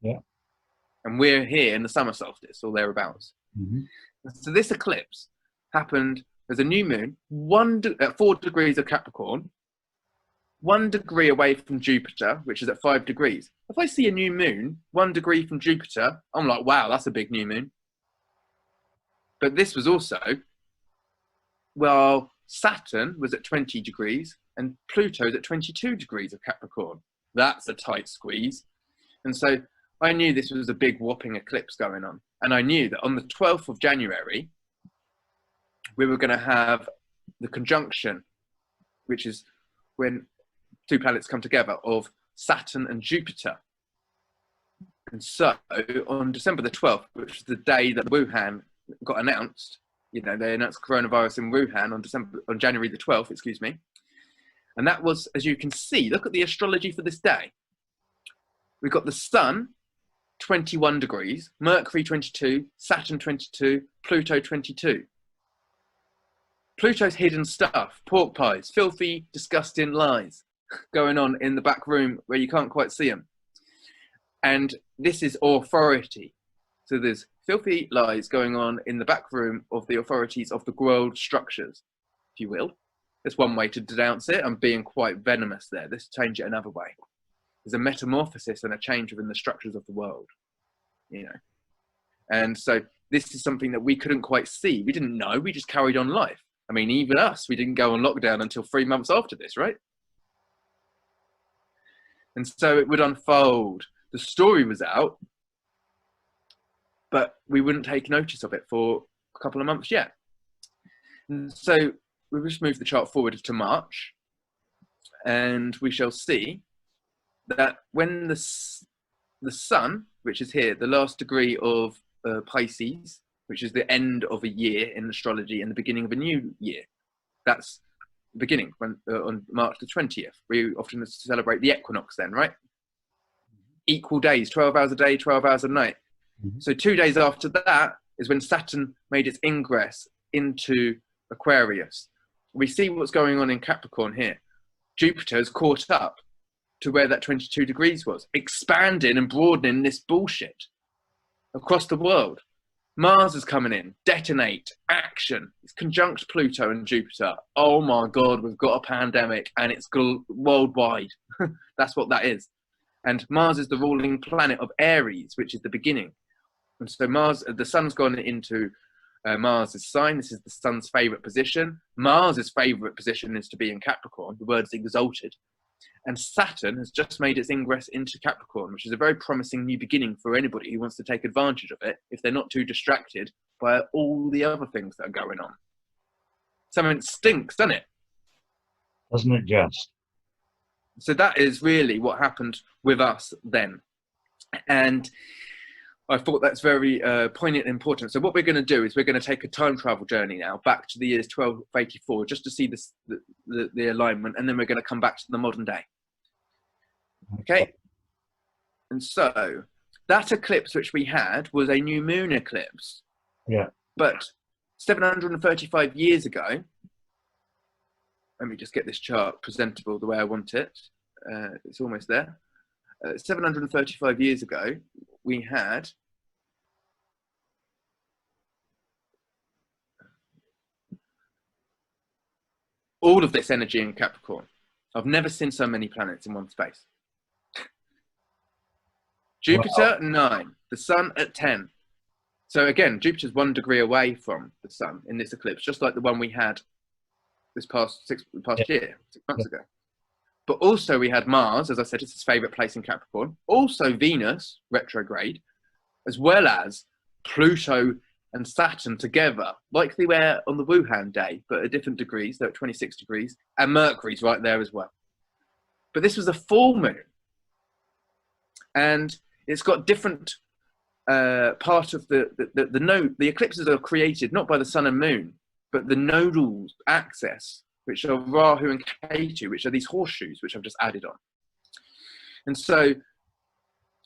Yeah. And we're here in the summer solstice or thereabouts. Mm-hmm. So this eclipse happened as a new moon, at 4 degrees of Capricorn, 1 degree away from Jupiter, which is at 5 degrees. If I see a new moon 1 degree from Jupiter, I'm like, wow, that's a big new moon. But this was also, well, Saturn was at 20 degrees and Pluto's at 22 degrees of Capricorn. That's a tight squeeze. And so I knew this was a big whopping eclipse going on. And I knew that on the 12th of January, we were going to have the conjunction, which is when 2 planets come together, of Saturn and Jupiter. And so on December the 12th, which is the day that Wuhan got announced, you know, they announced coronavirus in Wuhan on January the 12th, excuse me. And that was, as you can see, look at the astrology for this day. We've got the sun, 21 degrees, Mercury 22, Saturn 22, Pluto 22. Pluto's hidden stuff, pork pies, filthy, disgusting lies going on in the back room where you can't quite see them. And this is authority. So there's filthy lies going on in the back room of the authorities of the world structures, if you will. That's one way to denounce it. I'm being quite venomous there. Let's change it another way. There's a metamorphosis and a change within the structures of the world, you know. And so this is something that we couldn't quite see. We didn't know. We just carried on life. I mean, even us, we didn't go on lockdown until 3 months after this, right? And so it would unfold. The story was out, but we wouldn't take notice of it for a couple of months yet. And so we'll just move the chart forward to March, and we shall see that when the sun, which is here, the last degree of Pisces, which is the end of a year in astrology and the beginning of a new year. That's the beginning when, on March the 20th. We often celebrate the equinox then, right? Equal days, 12 hours a day, 12 hours a night. Mm-hmm. So 2 days after that is when Saturn made its ingress into Aquarius. We see what's going on in Capricorn here. Jupiter's caught up to where that 22 degrees was, expanding and broadening this bullshit across the world. Mars is coming in, detonate, action. It's conjunct Pluto and Jupiter. Oh my God, we've got a pandemic and it's worldwide. That's what that is. And Mars is the ruling planet of Aries, which is the beginning. And so Mars, the sun's gone into Mars's sign. This is the sun's favorite position. Mars's favorite position is to be in Capricorn. The word's exalted. And Saturn has just made its ingress into Capricorn, which is a very promising new beginning for anybody who wants to take advantage of it if they're not too distracted by all the other things that are going on. Something stinks, doesn't it? Doesn't it just? So that is really what happened with us then. And I thought that's very poignant and important. So what we're going to do is we're going to take a time travel journey now back to the years 1284 just to see this, the alignment, and then we're going to come back to the modern day. Okay? And so that eclipse which we had was a new moon eclipse. Yeah. But 735 years ago, let me just get this chart presentable the way I want it. It's almost there. 735 years ago, we had all of this energy in Capricorn. I've never seen so many planets in one space. Jupiter, 9. The Sun at 10. So again, Jupiter's 1 degree away from the Sun in this eclipse, just like the one we had this past year, 6 months ago. But also we had Mars, as I said, it's his favourite place in Capricorn. Also Venus, retrograde, as well as Pluto and Saturn together, like they were on the Wuhan day, but at different degrees. They're at 26 degrees. And Mercury's right there as well. But this was a full moon. And it's got different part of the node. The eclipses are created not by the sun and moon, but the nodal axis, which are Rahu and Ketu, which are these horseshoes, which I've just added on. And so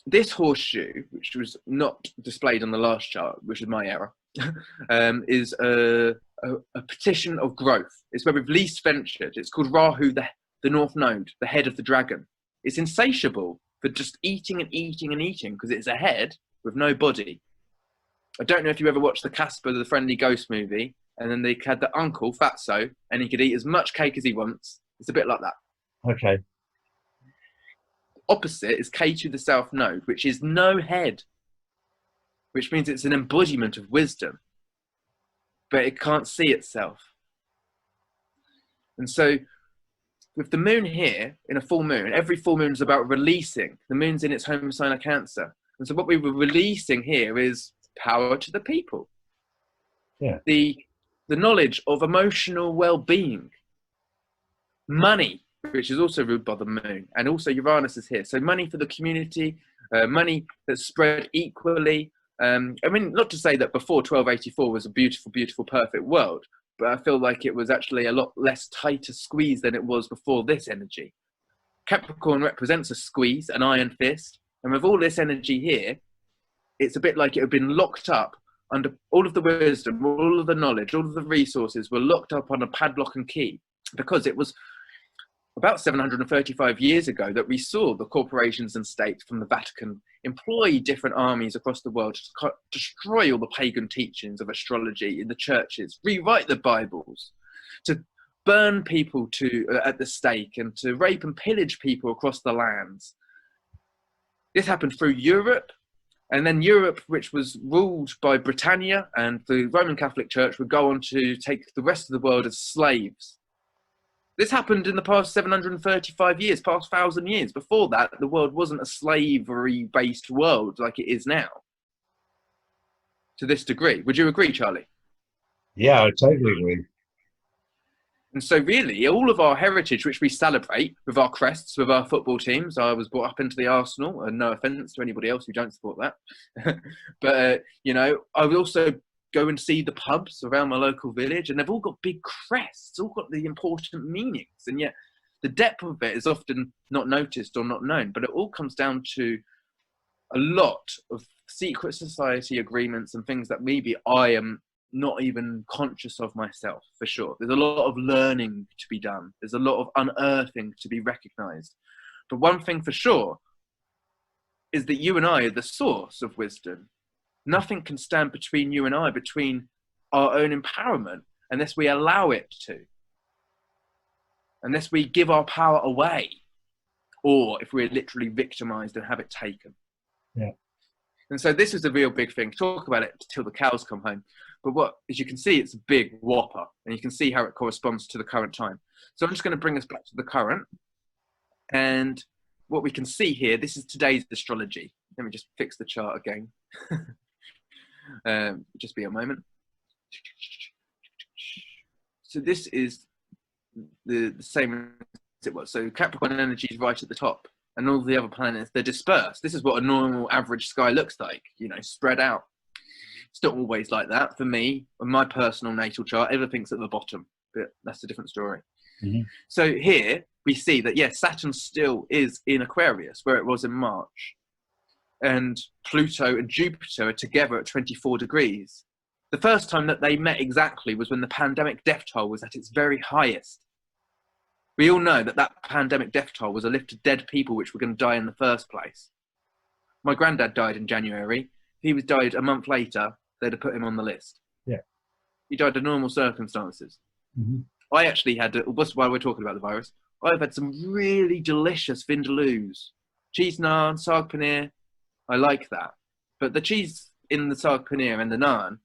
this horseshoe, which was not displayed on the last chart, which is my error, is a petition of growth. It's where we've least ventured. It's called Rahu, the North Node, the head of the dragon. It's insatiable for just eating and eating and eating because it's a head with no body. I don't know if you ever watched the Casper, the Friendly Ghost movie, and then they had the uncle, Fatso, and he could eat as much cake as he wants. It's a bit like that. Okay. Opposite is Ketu, the South Node, which is no head, which means it's an embodiment of wisdom, but it can't see itself. And so with the moon here, in a full moon, every full moon is about releasing. The moon's in its home sign of Cancer. And so what we were releasing here is power to the people. Yeah. The knowledge of emotional well-being. Money, which is also ruled by the moon. And also Uranus is here. So money for the community, money that's spread equally. I mean, not to say that before 1284 was a beautiful, beautiful, perfect world, but I feel like it was actually a lot less tighter squeeze than it was before this energy. Capricorn represents a squeeze, an iron fist, and with all this energy here, it's a bit like it had been locked up under all of the wisdom, all of the knowledge, all of the resources were locked up on a padlock and key, because it was about 735 years ago that we saw the corporations and states from the Vatican employ different armies across the world to destroy all the pagan teachings of astrology in the churches, rewrite the Bibles, to burn people at the stake, and to rape and pillage people across the lands. This happened through Europe, and then Europe, which was ruled by Britannia, and the Roman Catholic Church would go on to take the rest of the world as slaves. This happened in the past 735 years, past 1,000 years. Before that, the world wasn't a slavery-based world like it is now, to this degree. Would you agree, Charlie? Yeah, I totally agree. And so really, all of our heritage, which we celebrate with our crests, with our football teams, I was brought up into the Arsenal, and no offence to anybody else who don't support that. But, you know, I would also go and see the pubs around my local village, and they've all got big crests, all got the important meanings. And yet the depth of it is often not noticed or not known, but it all comes down to a lot of secret society agreements and things that maybe I am not even conscious of myself, for sure. There's a lot of learning to be done. There's a lot of unearthing to be recognized. But one thing for sure is that you and I are the source of wisdom. Nothing can stand between you and I, between our own empowerment, unless we allow it to. Unless we give our power away, or if we're literally victimized and have it taken. Yeah. And so this is a real big thing. Talk about it till the cows come home. But as you can see, it's a big whopper, and you can see how it corresponds to the current time. So I'm just going to bring us back to the current. And what we can see here, this is today's astrology. Let me just fix the chart again. Just be a moment. So this is the same as it was. So Capricorn energy is right at the top, and all the other planets, they're dispersed. This is what a normal average sky looks like, you know, spread out. It's not always like that. For me, on my personal natal chart, everything's at the bottom, but that's a different story. Mm-hmm. So here we see that, yes, Saturn still is in Aquarius, where it was in March. and Pluto and Jupiter are together at 24 degrees. The first time that they met exactly was when the pandemic death toll was at its very highest. We all know that that pandemic death toll was a list of dead people which were going to die in the first place. My granddad died in January. If he was died a month later, they'd have put him on the list. Yeah. He died in normal circumstances. Mm-hmm. I actually had, while we're talking about the virus, I've had some really delicious vindaloos. Cheese naan, saag paneer, I like that. But the cheese in the saag paneer and the naan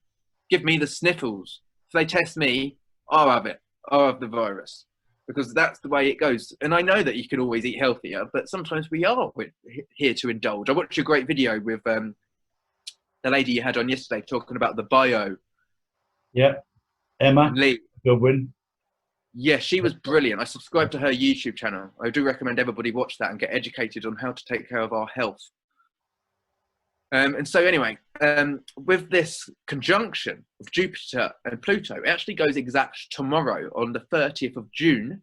give me the sniffles. If they test me, I'll have it. I'll have the virus. Because that's the way it goes. And I know that you can always eat healthier, but sometimes we are here to indulge. I watched a great video with the lady you had on yesterday talking about the bio. Yeah, Emma Lee. Goodwin. Yeah, she was brilliant. I subscribe to her YouTube channel. I do recommend everybody watch that and get educated on how to take care of our health. And so anyway, with this conjunction of Jupiter and Pluto, it actually goes exact tomorrow on the 30th of June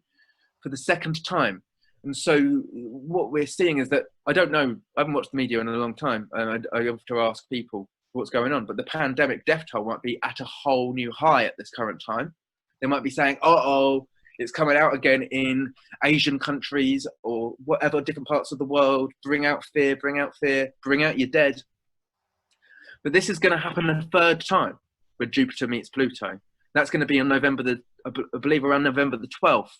for the second time. And so what we're seeing is that, I don't know, I haven't watched the media in a long time, and I have to ask people what's going on, but the pandemic death toll might be at a whole new high at this current time. They might be saying, uh-oh, it's coming out again in Asian countries or whatever, different parts of the world. Bring out fear, bring out fear, bring out your dead. But this is going to happen a third time when Jupiter meets Pluto. That's going to be on I believe around November the 12th.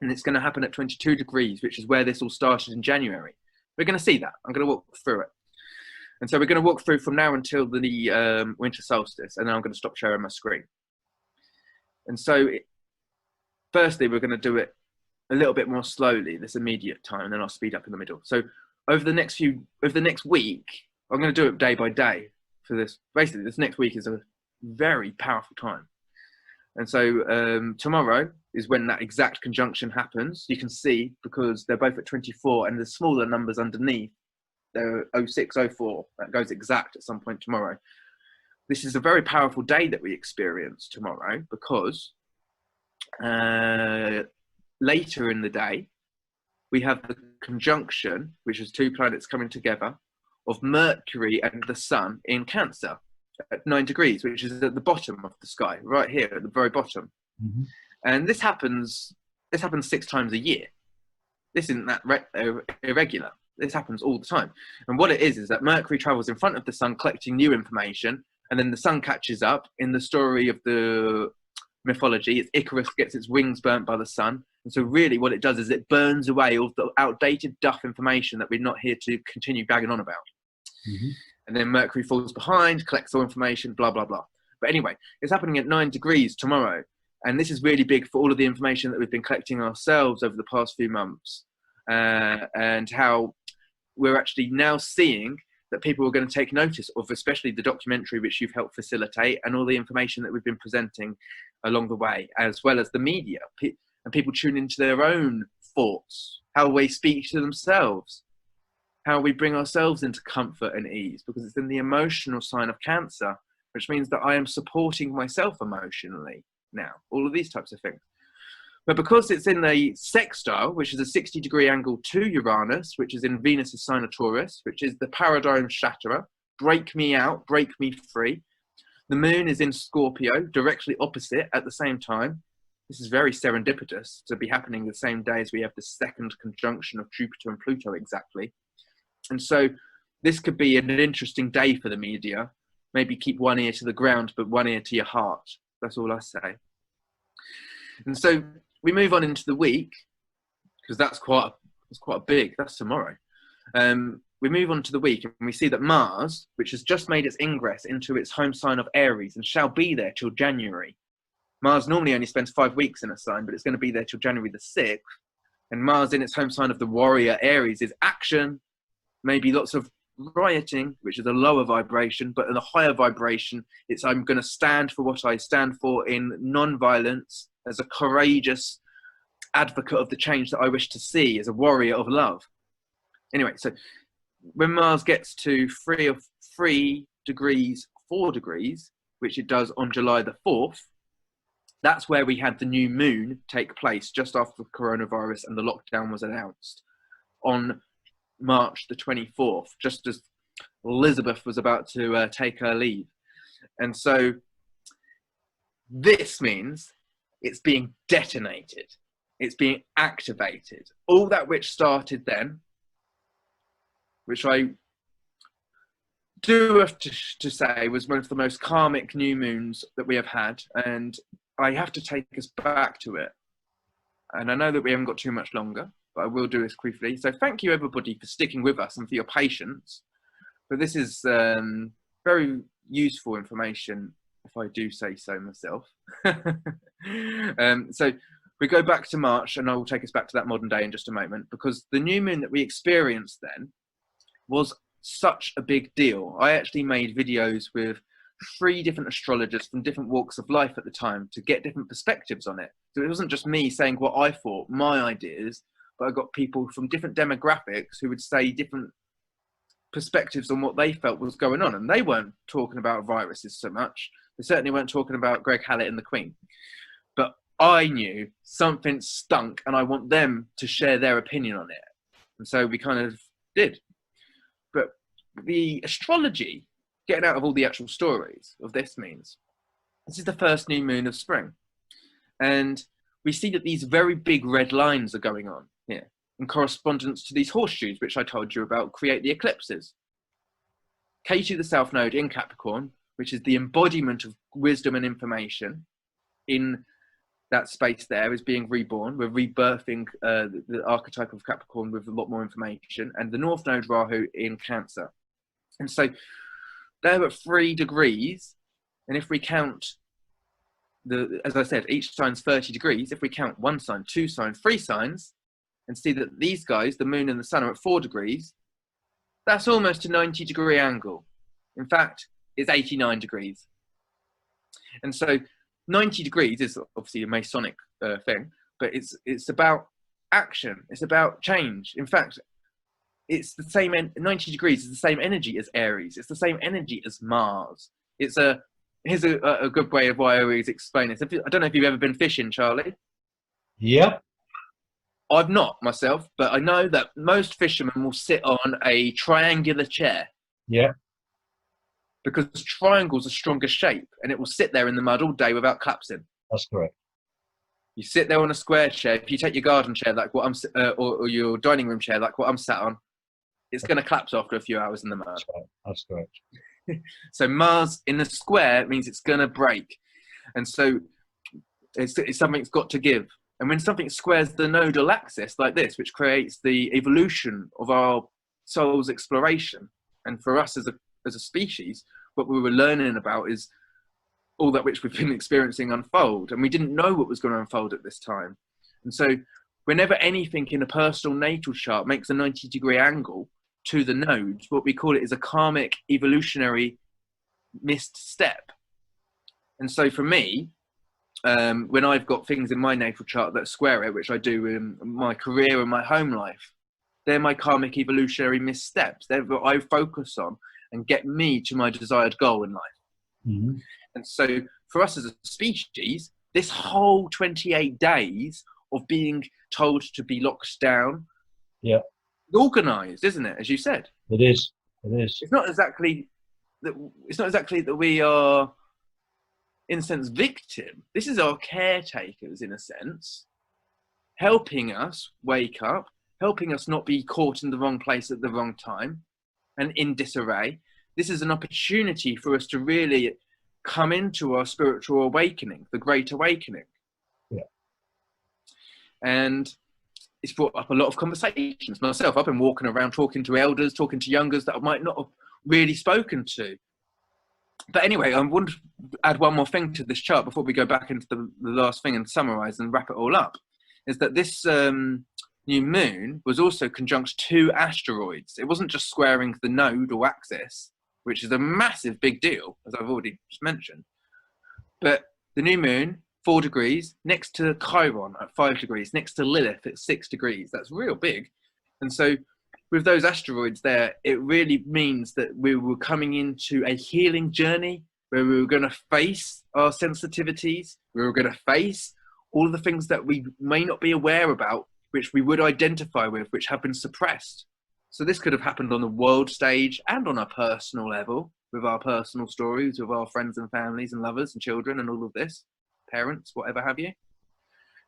And it's going to happen at 22 degrees, which is where this all started in January. We're going to see that. I'm going to walk through it. And so we're going to walk through from now until the winter solstice. And then I'm going to stop sharing my screen. And so firstly, we're going to do it a little bit more slowly, this immediate time, and then I'll speed up in the middle. So over the next week, I'm going to do it day by day for this. Basically, this next week is a very powerful time. And so tomorrow is when that exact conjunction happens. You can see, because they're both at 24 and the smaller numbers underneath, they're 06, 04. That goes exact at some point tomorrow. This is a very powerful day that we experience tomorrow because later in the day, we have the conjunction, which is two planets coming together, of Mercury and the Sun in Cancer at 9 degrees, which is at the bottom of the sky, right here at the very bottom. Mm-hmm. And this happens 6 times a year. This isn't that irregular. This happens all the time. And what it is that Mercury travels in front of the Sun collecting new information, and then the Sun catches up. In the story of the mythology, it's Icarus gets its wings burnt by the Sun. And so really what it does is it burns away all the outdated duff information that we're not here to continue bagging on about. Mm-hmm. And then Mercury falls behind, collects all information, blah, blah, blah. But anyway, it's happening at 9 degrees tomorrow. And this is really big for all of the information that we've been collecting ourselves over the past few months. And how we're actually now seeing that people are going to take notice of, especially the documentary which you've helped facilitate, and all the information that we've been presenting along the way, as well as the media. And people tune into their own thoughts, how we speak to themselves, how we bring ourselves into comfort and ease, because it's in the emotional sign of Cancer, which means that I am supporting myself emotionally now, all of these types of things. But because it's in a sextile, which is a 60-degree angle to Uranus, which is in Venus's sign of Taurus, which is the paradigm shatterer, break me out, break me free. The moon is in Scorpio, directly opposite at the same time. This is very serendipitous to be happening the same day as we have the second conjunction of Jupiter and Pluto exactly. And so this could be an interesting day for the media. Maybe keep one ear to the ground, but one ear to your heart. That's all I say. And so we move on into the week, because that's quite big. That's tomorrow. We move on to the week, and we see that Mars, which has just made its ingress into its home sign of Aries and shall be there till January. Mars normally only spends 5 weeks in a sign, but it's going to be there till January the 6th. And Mars in its home sign of the warrior Aries is action, maybe lots of rioting, which is a lower vibration, but in a higher vibration, it's I'm going to stand for what I stand for in non-violence, as a courageous advocate of the change that I wish to see, as a warrior of love. Anyway, so when Mars gets to 3 degrees, 4 degrees, which it does on July the 4th, that's where we had the new moon take place just after the coronavirus and the lockdown was announced on March the 24th, just as Elizabeth was about to take her leave. And so this means it's being detonated, it's being activated. All that which started then, which I do have to say was one of the most karmic new moons that we have had, and I have to take us back to it. And I know that we haven't got too much longer, but I will do this briefly. So thank you everybody for sticking with us and for your patience. But this is very useful information, if I do say so myself. So we go back to March, and I will take us back to that modern day in just a moment, because the new moon that we experienced then was such a big deal. I actually made videos with 3 different astrologers from different walks of life at the time to get different perspectives on it. So it wasn't just me saying what I thought, my ideas, but I got people from different demographics who would say different perspectives on what they felt was going on. And they weren't talking about viruses so much. They certainly weren't talking about Greg Hallett and the Queen. But I knew something stunk, and I want them to share their opinion on it. And so we kind of did. But the astrology, getting out of all the actual stories of this, means this is the first new moon of spring. And we see that these very big red lines are going on here in correspondence to these horseshoes, which I told you about, create the eclipses. K2, the South Node in Capricorn, which is the embodiment of wisdom and information in that space there, is being reborn. We're rebirthing the archetype of Capricorn with a lot more information. And the North Node, Rahu, in Cancer. And so they're at 3 degrees. And if we count, as I said, each sign's 30 degrees. If we count 1 sign, 2 signs, 3 signs, and see that these guys, the moon and the sun, are at 4 degrees, that's almost a 90-degree angle. In fact, it's 89 degrees. And so 90 degrees is obviously a Masonic thing, but it's about action. It's about change. In fact, it's the same, 90 degrees is the same energy as Aries. It's the same energy as Mars. Here's a good way of why I always explain this. I don't know if you've ever been fishing, Charlie. Yep. I've not myself, but I know that most fishermen will sit on a triangular chair. Yeah. Because triangle's a stronger shape, and it will sit there in the mud all day without collapsing. That's correct. You sit there on a square chair. If you take your garden chair like what or your dining room chair like what I'm sat on, it's going to collapse after a few hours in the mud. That's correct. So Mars in a square means it's going to break, and so it's something's got to give. And when something squares the nodal axis like this, which creates the evolution of our soul's exploration, and for us as a species, what we were learning about is all that which we've been experiencing unfold, and we didn't know what was going to unfold at this time. And so whenever anything in a personal natal chart makes a 90-degree angle to the nodes, what we call it is a karmic evolutionary missed step. And so for me, when I've got things in my natal chart that square it, which I do in my career and my home life, they're my karmic evolutionary missteps. They're what I focus on and get me to my desired goal in life. Mm-hmm. And so for us as a species, this whole 28 days of being told to be locked down, yeah, organized, isn't it? As you said, it is. It is. It's not exactly that we are, in a sense, victim. This is our caretakers, in a sense, helping us wake up, helping us not be caught in the wrong place at the wrong time and in disarray. This is an opportunity for us to really come into our spiritual awakening, the Great Awakening. Yeah. And it's brought up a lot of conversations. Myself, I've been walking around talking to elders, talking to youngers that I might not have really spoken to. But anyway, I want to add one more thing to this chart before we go back into the last thing and summarize and wrap it all up, is that this new moon was also conjunct 2 asteroids. It wasn't just squaring the node or axis, which is a massive big deal, as I've already just mentioned. But the new moon, 4 degrees, next to Chiron at 5 degrees, next to Lilith at 6 degrees. That's real big. And so with those asteroids there, it really means that we were coming into a healing journey where we were going to face our sensitivities. We were going to face all of the things that we may not be aware about, which we would identify with, which have been suppressed. So this could have happened on the world stage and on a personal level, with our personal stories, with our friends and families and lovers and children and all of this, parents, whatever have you.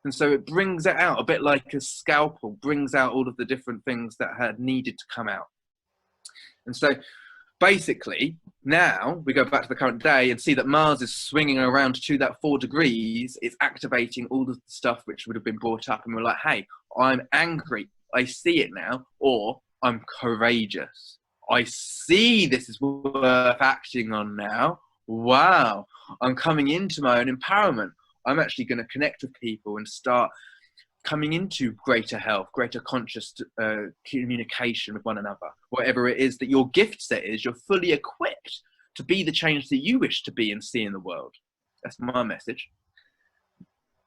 And so it brings it out a bit like a scalpel, brings out all of the different things that had needed to come out. And so basically, now we go back to the current day and see that Mars is swinging around to that 4 degrees. It's activating all of the stuff which would have been brought up. And we're like, hey, I'm angry. I see it now. Or I'm courageous. I see this is worth acting on now. Wow. I'm coming into my own empowerment. I'm actually going to connect with people and start coming into greater health, greater conscious communication with one another. Whatever it is that your gift set is, you're fully equipped to be the change that you wish to be and see in the world. That's my message.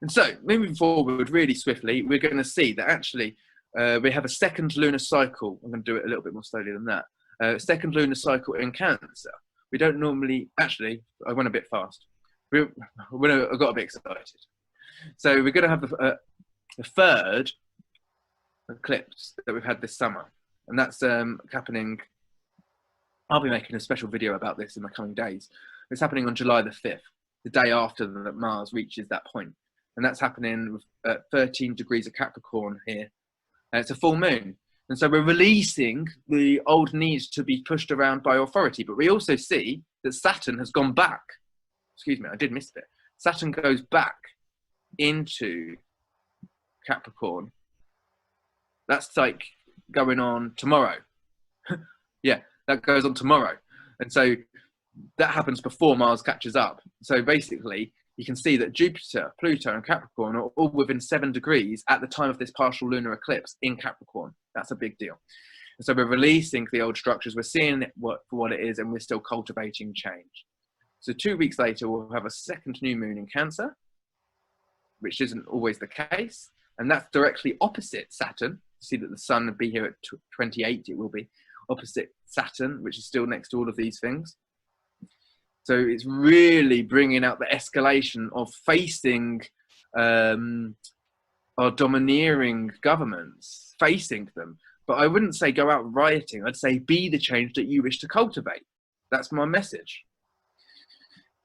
And so, moving forward really swiftly, we're going to see that actually we have a second lunar cycle. I'm going to do it a little bit more slowly than that. Second lunar cycle in Cancer. We don't normally, actually, I went a bit fast. I got a bit excited. So we're going to have the third eclipse that we've had this summer, and that's happening. I'll be making a special video about this in the coming days. It's happening on July the 5th, the day after that Mars reaches that point, and that's happening at 13 degrees of Capricorn here. And it's a full moon, and so we're releasing the old need to be pushed around by authority. But we also see that Saturn has gone back. Excuse me, I did miss it. Saturn goes back into Capricorn. That's like going on tomorrow. Yeah, that goes on tomorrow. And so that happens before Mars catches up. So basically, you can see that Jupiter, Pluto, and Capricorn are all within 7 degrees at the time of this partial lunar eclipse in Capricorn. That's a big deal. And so we're releasing the old structures, we're seeing it for what it is, and we're still cultivating change. So 2 weeks later, we'll have a second new moon in Cancer, which isn't always the case. And that's directly opposite Saturn. You see that the sun will be here at 28, it will be opposite Saturn, which is still next to all of these things. So it's really bringing out the escalation of facing our domineering governments, facing them. But I wouldn't say go out rioting. I'd say be the change that you wish to cultivate. That's my message.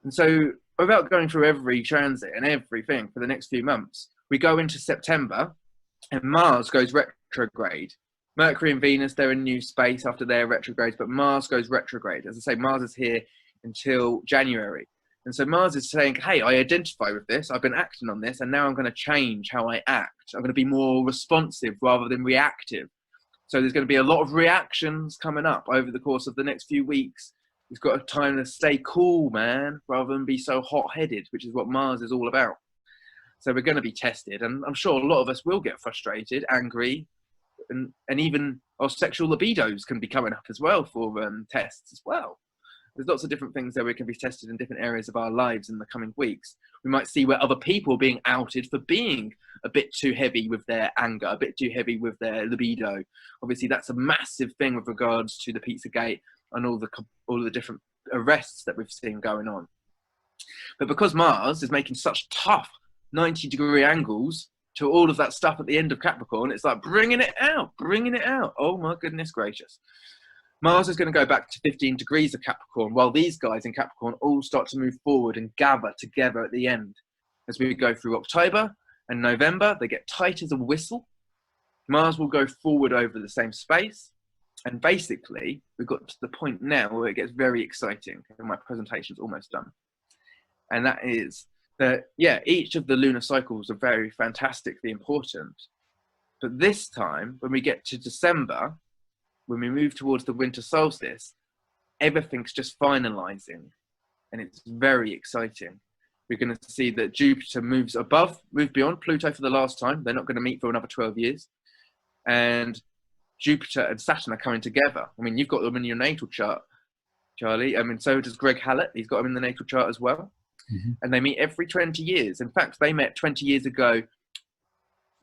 And so without going through every transit and everything for the next few months, we go into September and Mars goes retrograde. Mercury and Venus, they're in new space after their retrogrades, but Mars goes retrograde. As I say, Mars is here until January. And so Mars is saying, hey, I identify with this, I've been acting on this, and now I'm going to change how I act. I'm going to be more responsive rather than reactive. So there's going to be a lot of reactions coming up over the course of the next few weeks. You've got a time to stay cool, man, rather than be so hot-headed, which is what Mars is all about. So we're going to be tested, and I'm sure a lot of us will get frustrated, angry, and even our sexual libidos can be coming up as well for tests as well. There's lots of different things that we can be tested in different areas of our lives in the coming weeks. We might see where other people are being outed for being a bit too heavy with their anger, a bit too heavy with their libido. Obviously, that's a massive thing with regards to the Pizzagate and all the different arrests that we've seen going on. But because Mars is making such tough 90-degree angles to all of that stuff at the end of Capricorn, it's like bringing it out, bringing it out. Oh my goodness gracious. Mars is going to go back to 15 degrees of Capricorn, while these guys in Capricorn all start to move forward and gather together at the end. As we go through October and November, they get tight as a whistle. Mars will go forward over the same space. And basically, we've got to the point now where it gets very exciting, and my presentation's almost done. And that is that, yeah, each of the lunar cycles are very fantastically important. But this time, when we get to December, when we move towards the winter solstice, everything's just finalizing, and it's very exciting. We're going to see that Jupiter moves beyond Pluto for the last time. They're not going to meet for another 12 years. And Jupiter and Saturn are coming together. I mean, you've got them in your natal chart, Charlie. I mean, so does Greg Hallett. He's got them in the natal chart as well. Mm-hmm. And they meet every 20 years. In fact, they met 20 years ago,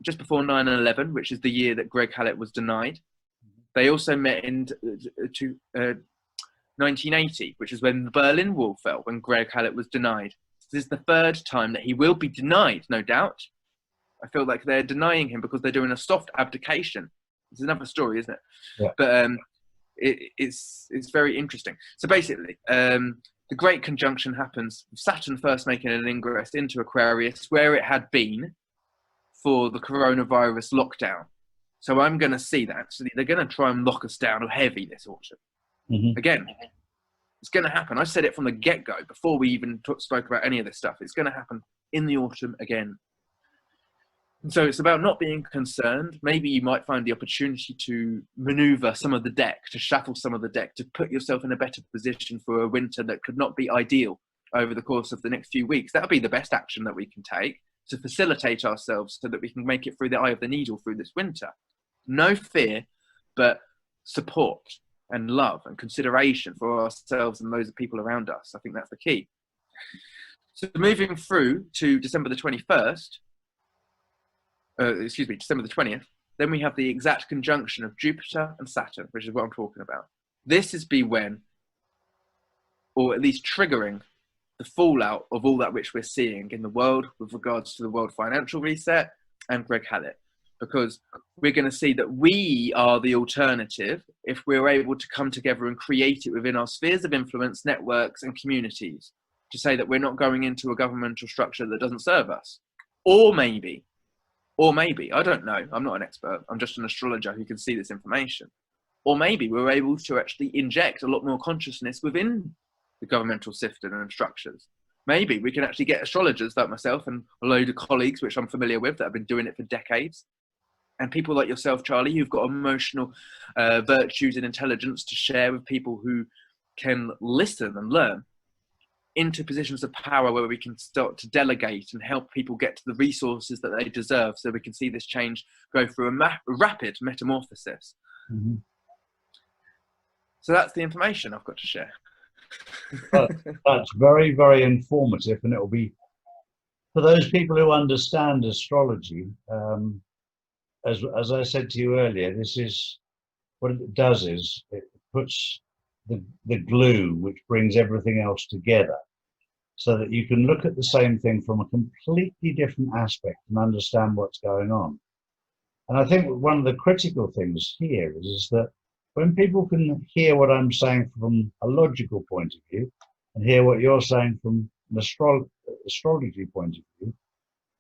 just before 9/11, which is the year that Greg Hallett was denied. They also met in 1980, which is when the Berlin Wall fell, when Greg Hallett was denied. This is the third time that he will be denied, no doubt. I feel like they're denying him because they're doing a soft abdication. It's another story, isn't it? Yeah. But it's very interesting. So basically, the Great Conjunction happens, Saturn first making an ingress into Aquarius, where it had been for the coronavirus lockdown. So I'm going to see that. So they're going to try and lock us down heavy this autumn. Mm-hmm. Again, it's going to happen. I said it from the get-go, before we even spoke about any of this stuff. It's going to happen in the autumn again. And so it's about not being concerned. Maybe you might find the opportunity to maneuver some of the deck, to shuffle some of the deck, to put yourself in a better position for a winter that could not be ideal over the course of the next few weeks. That'll be the best action that we can take to facilitate ourselves so that we can make it through the eye of the needle through this winter. No fear, but support and love and consideration for ourselves and those people around us. I think that's the key. So moving through to December the 21st, December the 20th, then we have the exact conjunction of Jupiter and Saturn, which is what I'm talking about. This is when, or at least triggering, the fallout of all that which we're seeing in the world with regards to the world financial reset and Greg Hallett, because we're going to see that we are the alternative if we're able to come together and create it within our spheres of influence, networks and communities, to say that we're not going into a governmental structure that doesn't serve us. Or maybe, I don't know, I'm not an expert, I'm just an astrologer who can see this information. Or maybe we're able to actually inject a lot more consciousness within the governmental system and structures. Maybe we can actually get astrologers like myself and a load of colleagues, which I'm familiar with, that have been doing it for decades. And people like yourself, Charlie, who've got emotional virtues and intelligence to share with people who can listen and learn, into positions of power where we can start to delegate and help people get to the resources that they deserve, so we can see this change go through a rapid metamorphosis. Mm-hmm. So that's the information I've got to share. That's very, very informative, and it will be, for those people who understand astrology, as I said to you earlier, this is what it does, is it puts the glue which brings everything else together, so that you can look at the same thing from a completely different aspect and understand what's going on. And I think one of the critical things here is that when people can hear what I'm saying from a logical point of view and hear what you're saying from an astrology point of view,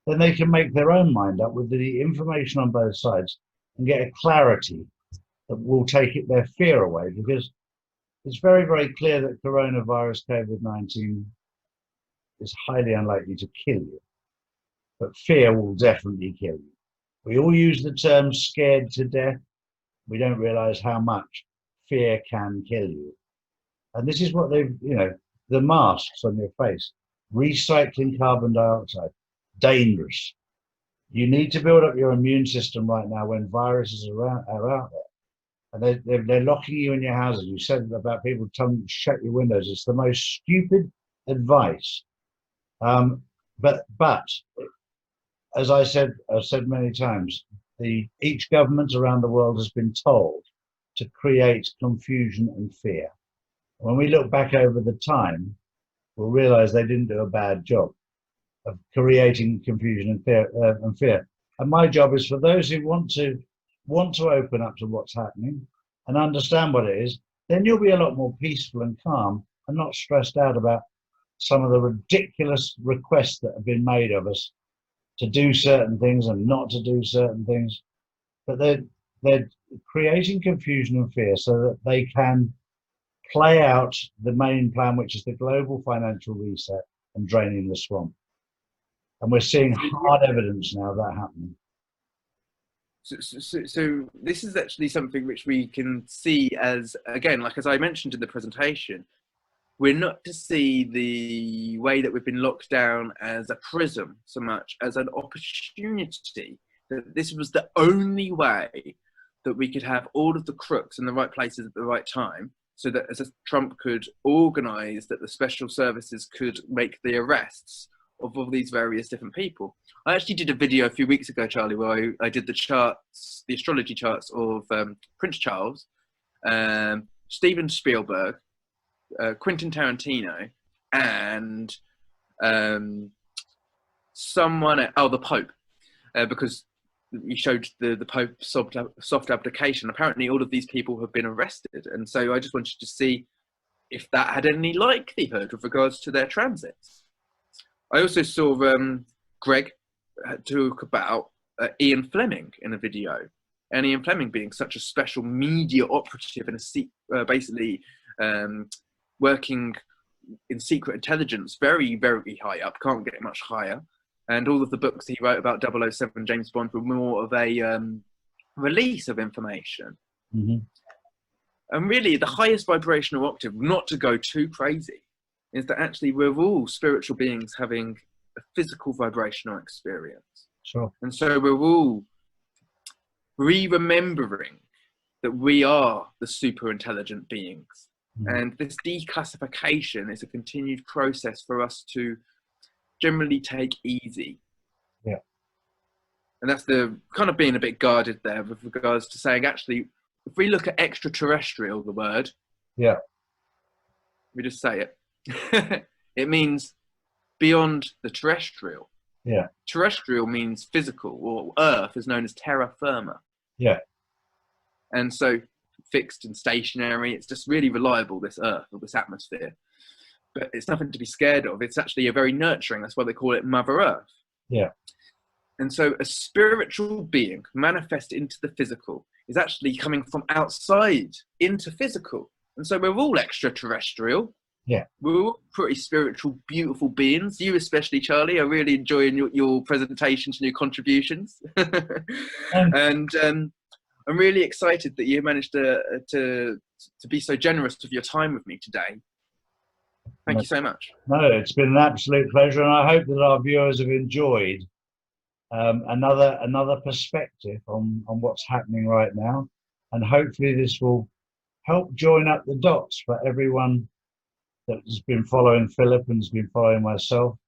then they can make their own mind up with the information on both sides and get a clarity that will take their fear away, because it's very, very clear that coronavirus COVID-19 is highly unlikely to kill you, but fear will definitely kill you. We all use the term scared to death. We don't realize how much fear can kill you. And this is what they've, the masks on your face, recycling carbon dioxide, dangerous. You need to build up your immune system right now when viruses are out there. And they're locking you in your houses. You said about people telling you to shut your windows. It's the most stupid advice. But as I've said many times, each government around the world has been told to create confusion and fear. When we look back over the time, we'll realize they didn't do a bad job of creating confusion and fear. And my job is for those who want to open up to what's happening and understand what it is, then you'll be a lot more peaceful and calm and not stressed out about some of the ridiculous requests that have been made of us to do certain things and not to do certain things. But they're creating confusion and fear so that they can play out the main plan, which is the global financial reset and draining the swamp. And we're seeing hard evidence now of that happening. So this is actually something which we can see as, again, like as I mentioned in the presentation, we're not to see the way that we've been locked down as a prism so much as an opportunity, that this was the only way that we could have all of the crooks in the right places at the right time, so that as Trump could organize that the special services could make the arrests of all these various different people. I actually did a video a few weeks ago, Charlie, where I did the charts, the astrology charts of Prince Charles, Steven Spielberg, Quentin Tarantino, and the Pope, because you showed the Pope soft abdication. Apparently, all of these people have been arrested, and so I just wanted to see if that had any likelihood with regards to their transits. I also saw Greg talk about Ian Fleming in a video, and Ian Fleming being such a special media operative and basically working in secret intelligence, very, very high up, can't get much higher. And all of the books he wrote about 007 James Bond were more of a release of information. Mm-hmm. And really, the highest vibrational octave, not to go too crazy, is that actually we're all spiritual beings having a physical vibrational experience. Sure. And so we're all remembering that we are the super intelligent beings. Mm. And this declassification is a continued process for us to generally take easy. Yeah. And that's the kind of being a bit guarded there with regards to saying, actually, if we look at extraterrestrial, the word, yeah, we just say it. It means beyond the terrestrial. Yeah. Terrestrial means physical, or Earth is known as terra firma. Yeah. And so fixed and stationary, it's just really reliable, this Earth or this atmosphere. But it's nothing to be scared of. It's actually a very nurturing. That's why they call it Mother Earth. Yeah. And so a spiritual being manifest into the physical is actually coming from outside into physical. And so we're all extraterrestrial. Yeah. We're all pretty spiritual, beautiful beings. You especially, Charlie. I'm really enjoying your presentations and your contributions. And I'm really excited that you managed to be so generous with your time with me today. Thank you so much. No, it's been an absolute pleasure, and I hope that our viewers have enjoyed another perspective on what's happening right now, and hopefully this will help join up the dots for everyone that has been following Philip and has been following myself,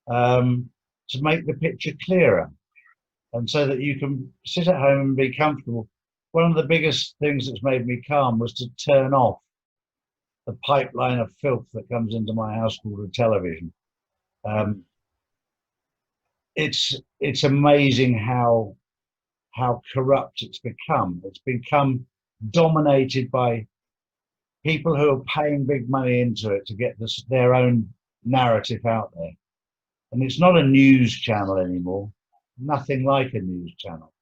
to make the picture clearer, and so that you can sit at home and be comfortable. One of the biggest things that's made me calm was to turn off the pipeline of filth that comes into my house called a television. It's amazing how corrupt it's become. It's become dominated by people who are paying big money into it to get their own narrative out there. And it's not a news channel anymore, nothing like a news channel.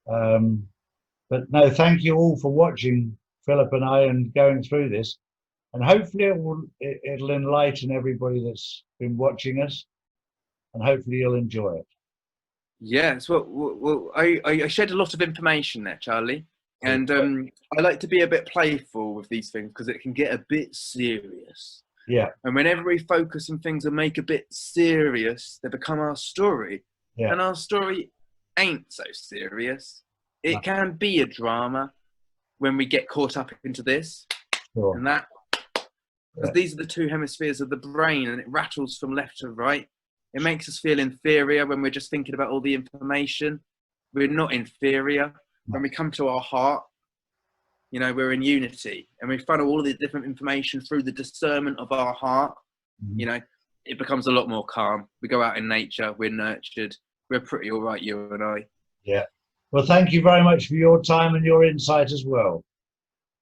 But no, thank you all for watching Philip and I and going through this. And hopefully it'll enlighten everybody that's been watching us, and hopefully you'll enjoy it. Yes, well, I shared a lot of information there, Charlie. And I like to be a bit playful with these things because it can get a bit serious. Yeah. And whenever we focus on things that make a bit serious, they become our story. Yeah. And our story ain't so serious. It can be a drama when we get caught up into this. Sure. And that, because these are the two hemispheres of the brain, and it rattles from left to right. It makes us feel inferior when we're just thinking about all the information. We're not inferior. When we come to our heart, you know, we're in unity, and we funnel all of the different information through the discernment of our heart. You know, it becomes a lot more calm. We go out in nature, we're nurtured. We're pretty all right, you and I. Yeah. Well, thank you very much for your time and your insight as well.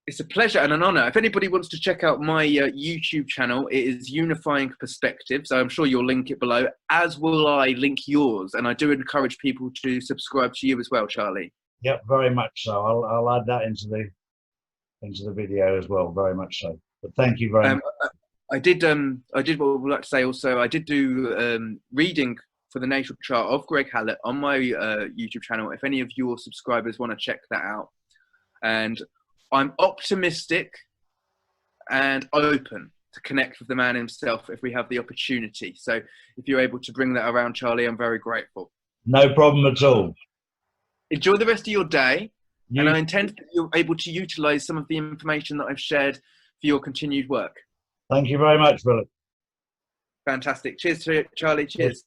It's a pleasure and an honor. If anybody wants to check out my YouTube channel, it is Unifying Perspectives. I'm sure you'll link it below, as will I link yours. And I do encourage people to subscribe to you as well, Charlie. Yep, very much so. I'll add that into the video as well, very much so. But thank you very much. I did what I would like to say also. I did do reading for the natal chart of Greg Hallett on my YouTube channel. If any of your subscribers want to check that out. And I'm optimistic and open to connect with the man himself if we have the opportunity. So if you're able to bring that around, Charlie, I'm very grateful. No problem at all. Enjoy the rest of your day. And I intend that you're able to utilize some of the information that I've shared for your continued work. Thank you very much, Philip. Fantastic. Cheers, Charlie. Cheers.